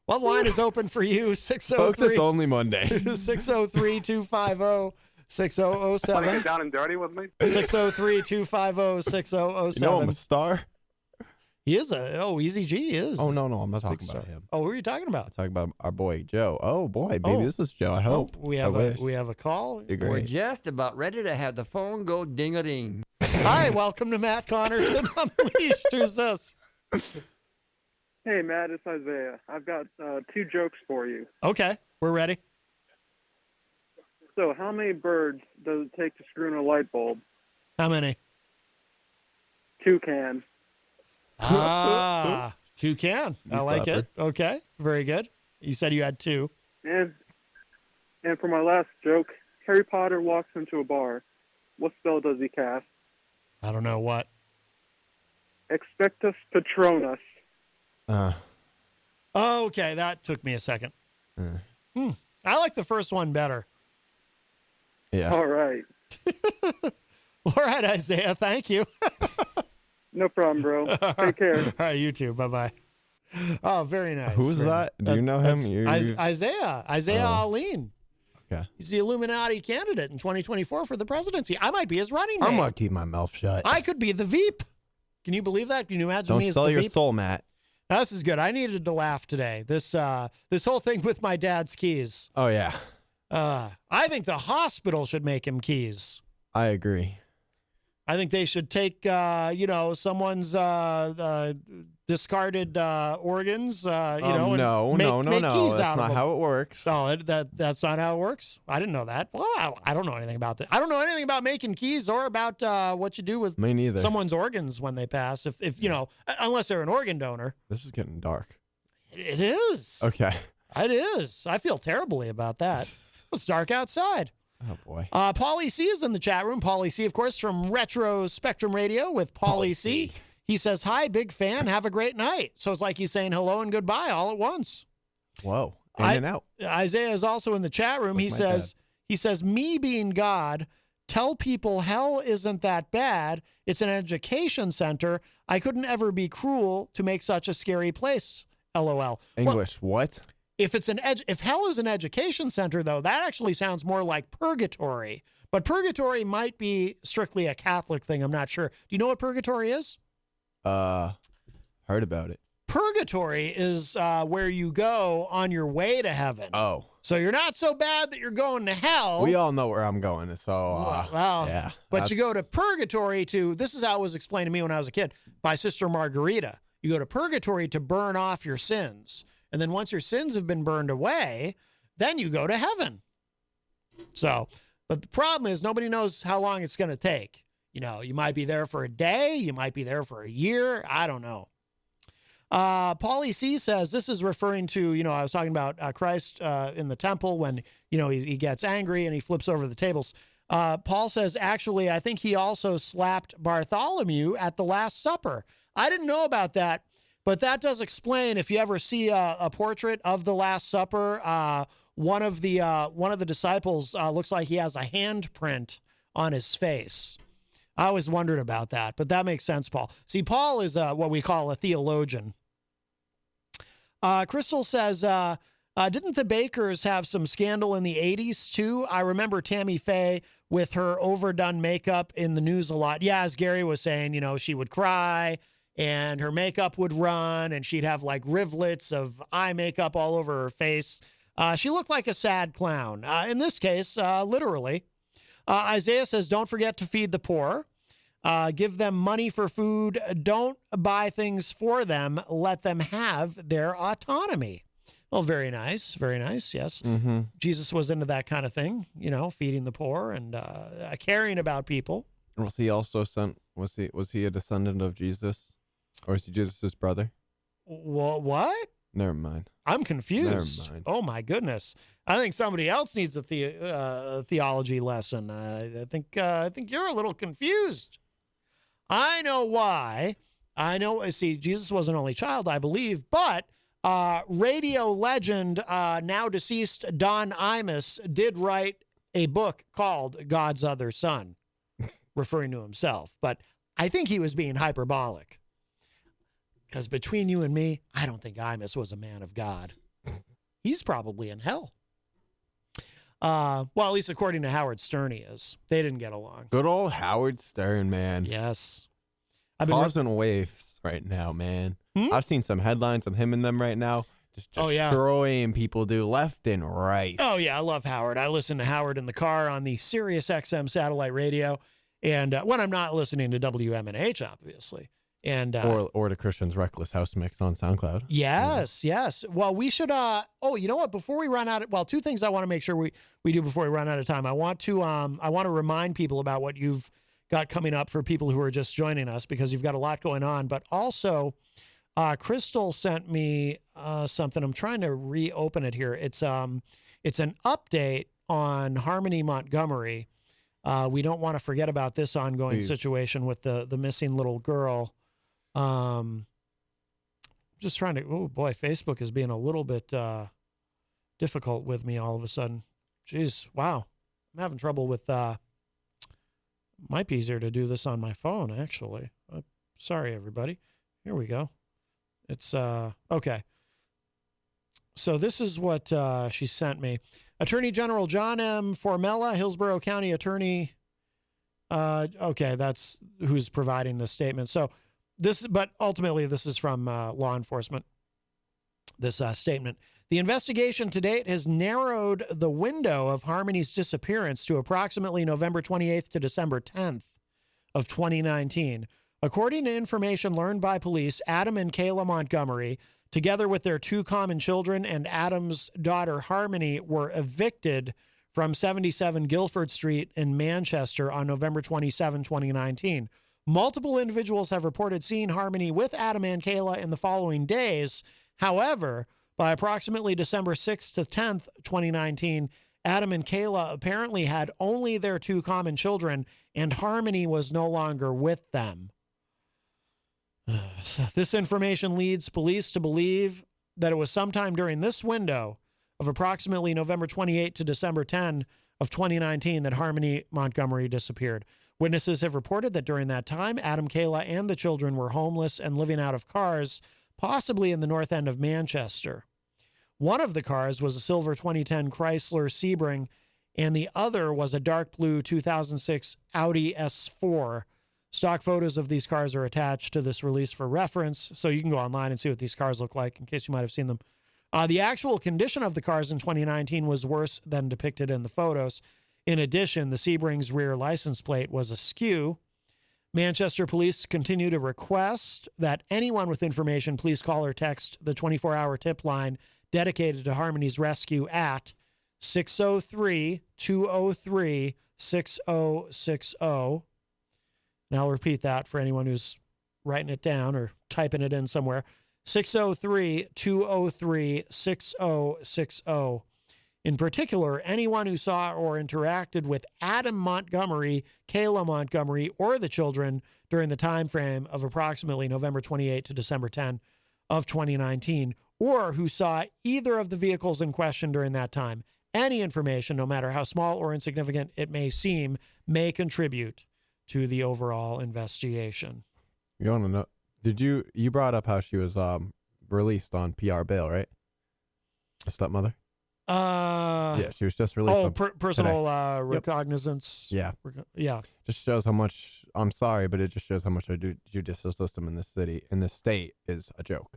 What line is open for you? 603. Folks, it's only Monday. 603-250-6007. Want to get down and dirty with me? 603-250-6007. You know I'm a star? He is Easy G is. Oh, no, I'm not Big talking about star. him. Oh, who are you talking about? I'm talking about our boy, Joe. Oh, boy, maybe this is Joe. I hope. We have a call. You're We're great. just about ready to have the phone go ding-a-ding. Hi, welcome to Matt Connarton Unleashed. Who's this? Hey, Matt, it's Isaiah. I've got 2 jokes for you. Okay, we're ready. So, how many birds does it take to screw in a light bulb? How many? 2 can. Ah, 2 can. I like slapper. it. Okay, very good. You said you had 2. And for my last joke, Harry Potter walks into a bar. What spell does he cast? I don't know what. Expectus Patronus. Oh, okay, that took me a second. I like the first one better. Yeah. All right. All right, Isaiah, thank you. No problem, bro. Take care. All right, you too. Bye-bye. Oh, very nice. Who's Very that? nice. Do you know him? That's Isaiah Alleyne. Okay. He's the Illuminati candidate in 2024 for the presidency. I might be his running mate. I'm going to keep my mouth shut. I could be the Veep. Can you believe that? Can you imagine Don't me as sell the your Veep? soul, Matt. Now, this is good. I needed to laugh today. This whole thing with my dad's keys. Oh, yeah. I think the hospital should make him keys. I agree. I think they should take, someone's discarded organs, and make keys That's out of not them. how it works. Oh, that's not how it works? I didn't know that. Well, I don't know anything about that. I don't know anything about making keys or about what you do with Me neither. someone's organs when they pass, if unless they're an organ donor. This is getting dark. It is. Okay. It is. I feel terribly about that. It's dark outside. Oh, boy. Paulie C is in the chat room. Paulie C, of course, from Retro Spectrum Radio with Paulie C. He says, hi, big fan. Have a great night. So it's like he's saying hello and goodbye all at once. Whoa. In and out. Isaiah is also in the chat room. He says, me being God, tell people hell isn't that bad. It's an education center. I couldn't ever be cruel to make such a scary place. LOL. English, what? If hell is an education center, though, that actually sounds more like purgatory. But purgatory might be strictly a Catholic thing. I'm not sure. Do you know what purgatory is? Heard about it. Purgatory is where you go on your way to heaven. Oh. So you're not so bad that you're going to hell. We all know where I'm going, so yeah. But you go to purgatory this is how it was explained to me when I was a kid by Sister Margarita. You go to purgatory to burn off your sins. And then once your sins have been burned away, then you go to heaven. So, but the problem is nobody knows how long it's going to take. You might be there for a day. You might be there for a year. I don't know. Paulie C says, this is referring to, I was talking about Christ in the temple when, he gets angry and he flips over the tables. Paul says, actually, I think he also slapped Bartholomew at the Last Supper. I didn't know about that. But that does explain, if you ever see a portrait of the Last Supper, one of the disciples looks like he has a handprint on his face. I always wondered about that, but that makes sense, Paul. See, Paul is what we call a theologian. Crystal says, didn't the Bakers have some scandal in the 80s too? I remember Tammy Faye with her overdone makeup in the news a lot. Yeah, as Gary was saying, she would cry. And her makeup would run, and she'd have like rivulets of eye makeup all over her face. She looked like a sad clown. In this case, literally. Isaiah says, don't forget to feed the poor. Give them money for food. Don't buy things for them. Let them have their autonomy. Oh, very nice. Very nice. Yes. Mm-hmm. Jesus was into that kind of thing, feeding the poor and caring about people. Was he also was he a descendant of Jesus? Or is he Jesus' brother? What? Never mind. I'm confused. Never mind. Oh my goodness! I think somebody else needs a theology lesson. I think you're a little confused. I know why. See, Jesus was an only child, I believe, but radio legend, now deceased Don Imus, did write a book called God's Other Son, referring to himself. But I think he was being hyperbolic. Because between you and me, I don't think Imus was a man of God. He's probably in hell. Well, at least according to Howard Stern, he is. They didn't get along. Good old Howard Stern, man. Yes. Causing waves right now, man. I've seen some headlines on him and them right now. Just destroying people, left and right. Oh, yeah. I love Howard. I listen to Howard in the car on the Sirius XM satellite radio. And when I'm not listening to WMNH, obviously. And or the Christian's Reckless House Mix on SoundCloud. Yes, yes. Well, we should. You know what? Before we run out, two things I want to make sure we do before we run out of time. I want to remind people about what you've got coming up for people who are just joining us, because you've got a lot going on. But also, Crystal sent me something. I'm trying to reopen it here. It's an update on Harmony Montgomery. We don't want to forget about this ongoing situation with the missing little girl. Just trying to, oh boy, Facebook is being a little bit difficult with me all of a sudden. Jeez, wow. I'm having trouble with, might be easier to do this on my phone, actually. Sorry, everybody. Here we go. It's, okay. So this is what she sent me. Attorney General John M. Formella, Hillsborough County Attorney. Okay, that's who's providing this statement. So but ultimately this is from law enforcement, this statement. The investigation to date has narrowed the window of Harmony's disappearance to approximately November 28th to December 10th of 2019. According to information learned by police, Adam and Kayla Montgomery, together with their two common children and Adam's daughter Harmony, were evicted from 77 Guilford Street in Manchester on November 27, 2019. Multiple individuals have reported seeing Harmony with Adam and Kayla in the following days. However, by approximately December 6th to 10th, 2019, Adam and Kayla apparently had only their two common children, and Harmony was no longer with them. This information leads police to believe that it was sometime during this window of approximately November 28 to December 10 of 2019 that Harmony Montgomery disappeared. Witnesses have reported that during that time, Adam, Kayla, and the children were homeless and living out of cars, possibly in the north end of Manchester. One of the cars was a silver 2010 Chrysler Sebring, and the other was a dark blue 2006 Audi S4. Stock photos of these cars are attached to this release for reference, so you can go online and see what these cars look like in case you might have seen them. The actual condition of the cars in 2019 was worse than depicted in the photos. In addition, the Sebring's rear license plate was askew. Manchester police continue to request that anyone with information please call or text the 24-hour tip line dedicated to Harmony's rescue at 603-203-6060. And I'll repeat that for anyone who's writing it down or typing it in somewhere. 603-203-6060. In particular, anyone who saw or interacted with Adam Montgomery, Kayla Montgomery, or the children during the time frame of approximately November 28 to December 10 of 2019, or who saw either of the vehicles in question during that time. Any information, no matter how small or insignificant it may seem, may contribute to the overall investigation. You want to know? You brought up how she was released on PR bail, right? A stepmother. Yeah, she was just released. Oh, personal recognizance. Yeah, yeah. Just shows how much. I'm sorry, but it just shows how much our judicial system in this state is a joke.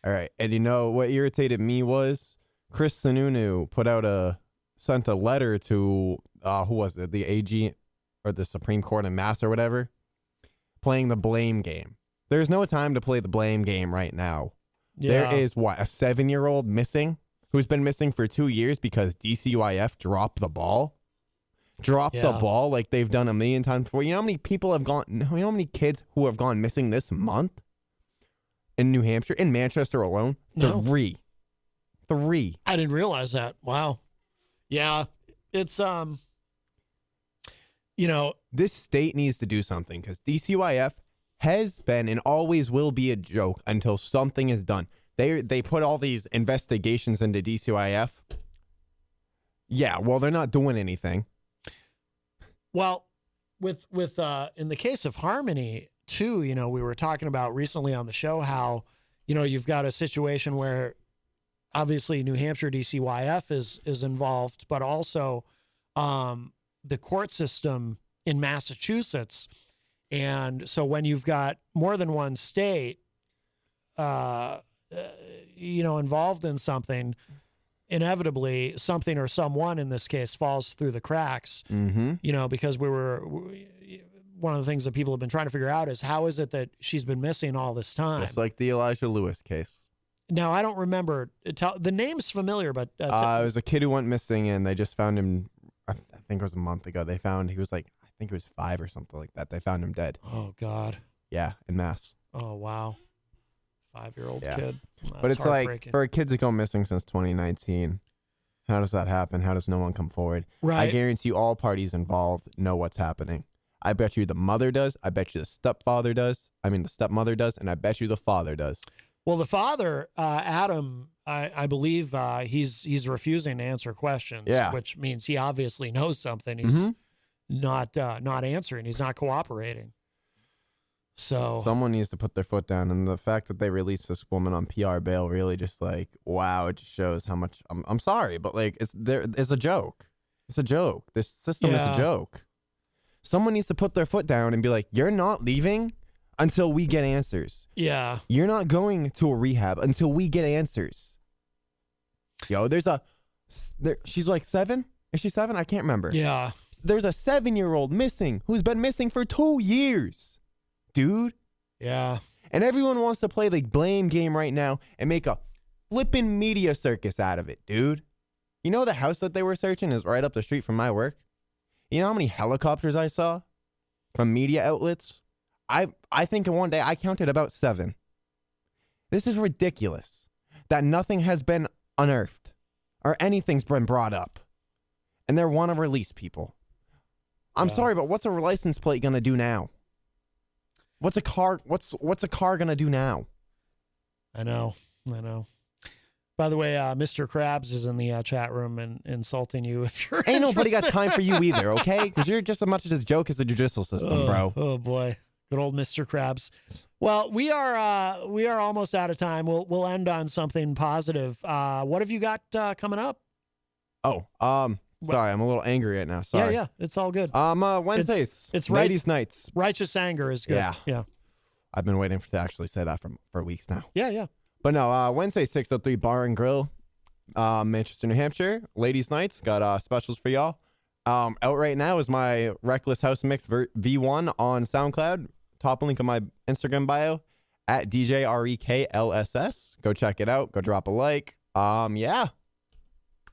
All right, and you know what irritated me was Chris Sununu sent a letter to who was it? The AG or the Supreme Court in Mass or whatever, playing the blame game. There's no time to play the blame game right now. There is, what, a 7-year-old missing who's been missing for 2 years because DCYF dropped the ball? Dropped the ball like they've done a million times before. You know how many people have gone, you know how many kids who have gone missing this month in New Hampshire, in Manchester alone? No. 3. I didn't realize that. Wow. Yeah. It's, this state needs to do something because DCYF has been and always will be a joke until something is done. They put all these investigations into DCYF. Yeah, well, they're not doing anything. Well, with in the case of Harmony too, we were talking about recently on the show how, you've got a situation where obviously New Hampshire DCYF is involved, but also the court system in Massachusetts. And so when you've got more than one state, involved in something, inevitably something or someone in this case falls through the cracks, because one of the things that people have been trying to figure out is how is it that she's been missing all this time? Just like the Elijah Lewis case. Now, I don't remember. The name's familiar, but... it was a kid who went missing, and they just found him, I think it was a month ago. They found, he was like, I think it was 5 or something like that. They found him dead. Oh, God. Yeah, in Mass. Oh, wow. 5-year-old kid. But it's like, for a kid to go missing since 2019, how does that happen? How does no one come forward? Right. I guarantee you all parties involved know what's happening. I bet you the mother does. I bet you the stepmother does. And I bet you the father does. Well, the father, Adam, I believe he's refusing to answer questions, which means he obviously knows something. He's not answering. He's not cooperating. So someone needs to put their foot down, and the fact that they released this woman on PR bail really just like, wow, it just shows how much. I'm sorry, but like it's a joke. It's a joke. This system is a joke. Someone needs to put their foot down and be like, you're not leaving until we get answers. Yeah. You're not going to a rehab until we get answers. Yo, she's like 7? Is she 7? I can't remember. Yeah. There's a 7-year-old missing who's been missing for 2 years. Dude. Yeah. And everyone wants to play the blame game right now and make a flippin' media circus out of it, dude. You know the house that they were searching is right up the street from my work? You know how many helicopters I saw from media outlets? I think in one day I counted about 7. This is ridiculous that nothing has been unearthed or anything's been brought up. And they want to release people. I'm sorry, but what's a license plate going to do now? What's a car going to do now? I know. By the way, Mr. Krabs is in the chat room and insulting you if you're Ain't nobody got time for you either, okay? Because you're just as much as a joke as the judicial system, bro. Oh, boy. Good old Mr. Krabs. Well, we are almost out of time. We'll end on something positive. What have you got coming up? Sorry, I'm a little angry right now. Sorry. Yeah, it's all good. Wednesdays. It's ladies' nights. Righteous anger is good. Yeah. I've been waiting to actually say that for weeks now. Yeah. But no, Wednesday, 603 Bar and Grill, Manchester, New Hampshire. Ladies' nights, got specials for y'all. Out right now is my Reckless House Mix V1 on SoundCloud. Top link in my Instagram bio at DJREKLSS. Go check it out. Go drop a like. Yeah.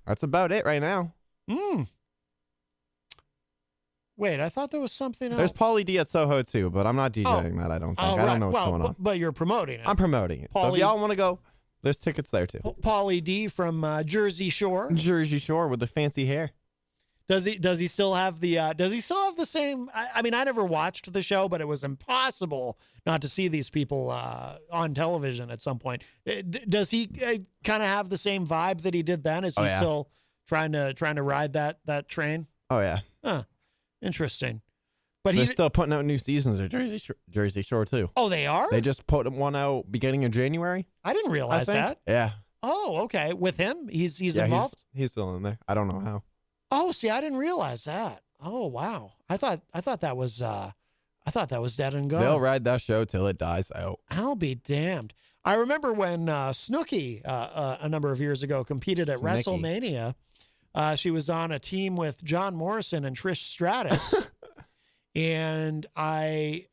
That's about it right now. Wait, I thought there was something else. There's Pauly D at Soho too, but I'm not DJing that, I don't think. I don't know what's going on. But you're promoting it. I'm promoting it. So if y'all want to go, there's tickets there too. Pauly D from Jersey Shore. Jersey Shore with the fancy hair. Does he still have the same? I mean, I never watched the show, but it was impossible not to see these people on television at some point. Does he kind of have the same vibe that he did then? Is he still trying to ride that train? Oh yeah. Huh. Interesting. But they're still putting out new seasons of Jersey Shore too. Oh, they are? They just put one out beginning of January. I didn't realize that. Yeah. Oh, okay. With him, he's involved. He's still in there. I don't know how. Oh, see, I didn't realize that. Oh, wow. I thought that was dead and gone. They'll ride that show till it dies out. I'll be damned. I remember when Snooki a number of years ago competed at WrestleMania. She was on a team with John Morrison and Trish Stratus. And I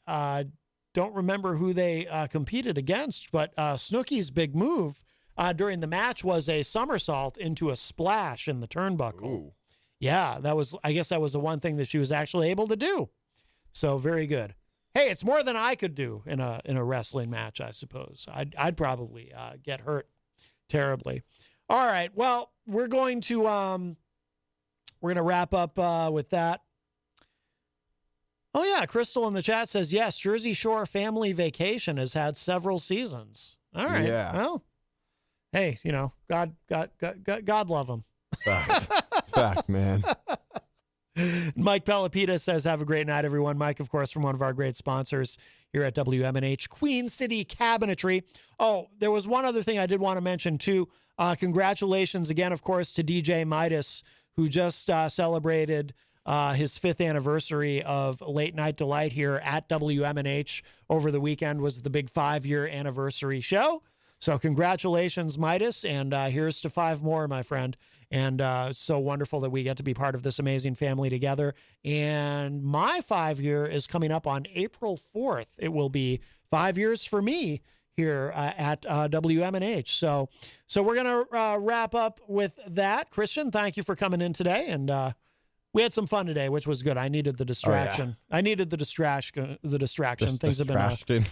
don't remember who they competed against, but Snooki's big move during the match was a somersault into a splash in the turnbuckle. Ooh. Yeah, I guess that was the one thing that she was actually able to do. So very good. Hey, it's more than I could do in a wrestling match, I suppose. I'd probably get hurt terribly. All right. Well, we're going to wrap up with that. Oh yeah, Crystal in the chat says yes. Jersey Shore Family Vacation has had several seasons. All right. Yeah. Well, hey, God love them. Fact, man. Mike Pelopita says, have a great night, everyone. Mike, of course, from one of our great sponsors here at WMNH, Queen City Cabinetry. Oh, there was one other thing I did want to mention, too. Congratulations again, of course, to DJ Midas, who just celebrated his 5th anniversary of Late Night Delight here at WMNH. Over the weekend was the big 5-year anniversary show. So congratulations, Midas, and here's to 5 more, my friend. And it's so wonderful that we get to be part of this amazing family together. And my 5-year is coming up on April 4th. It will be 5 years for me here at WMNH. So we're going to wrap up with that. Christian, thank you for coming in today. And we had some fun today, which was good. I needed the distraction. Oh, yeah. I needed the distraction. Things have been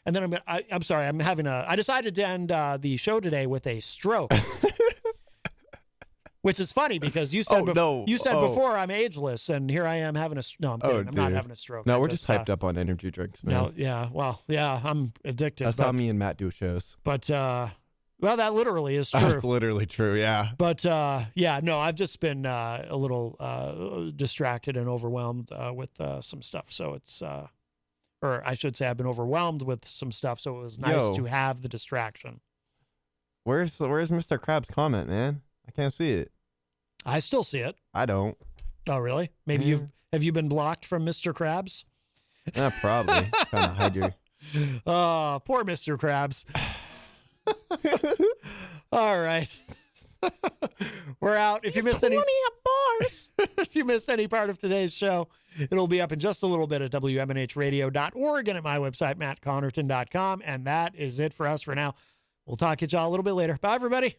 and then I'm sorry. I decided to end the show today with a stroke, which is funny because you said before I'm ageless, and here I am having a. No, I'm kidding. I'm not having a stroke. No, we're just hyped up on energy drinks, man. No, yeah. Well, yeah. I'm addicted. That's how me and Matt do shows. But well, that literally is true. That's literally true, yeah. But, I've just been a little distracted and overwhelmed with some stuff. So it's, or I should say I've been overwhelmed with some stuff. So it was nice to have the distraction. Where's Mr. Krabs' comment, man? I can't see it. I still see it. I don't. Oh, really? Maybe have you been blocked from Mr. Krabs? Probably. Trying to hide your... Oh, poor Mr. Krabs. All right. We're out. If you missed if you missed any part of today's show, it'll be up in just a little bit at WMNHradio.org and at my website, mattconnerton.com. And that is it for us for now. We'll talk to y'all a little bit later. Bye, everybody.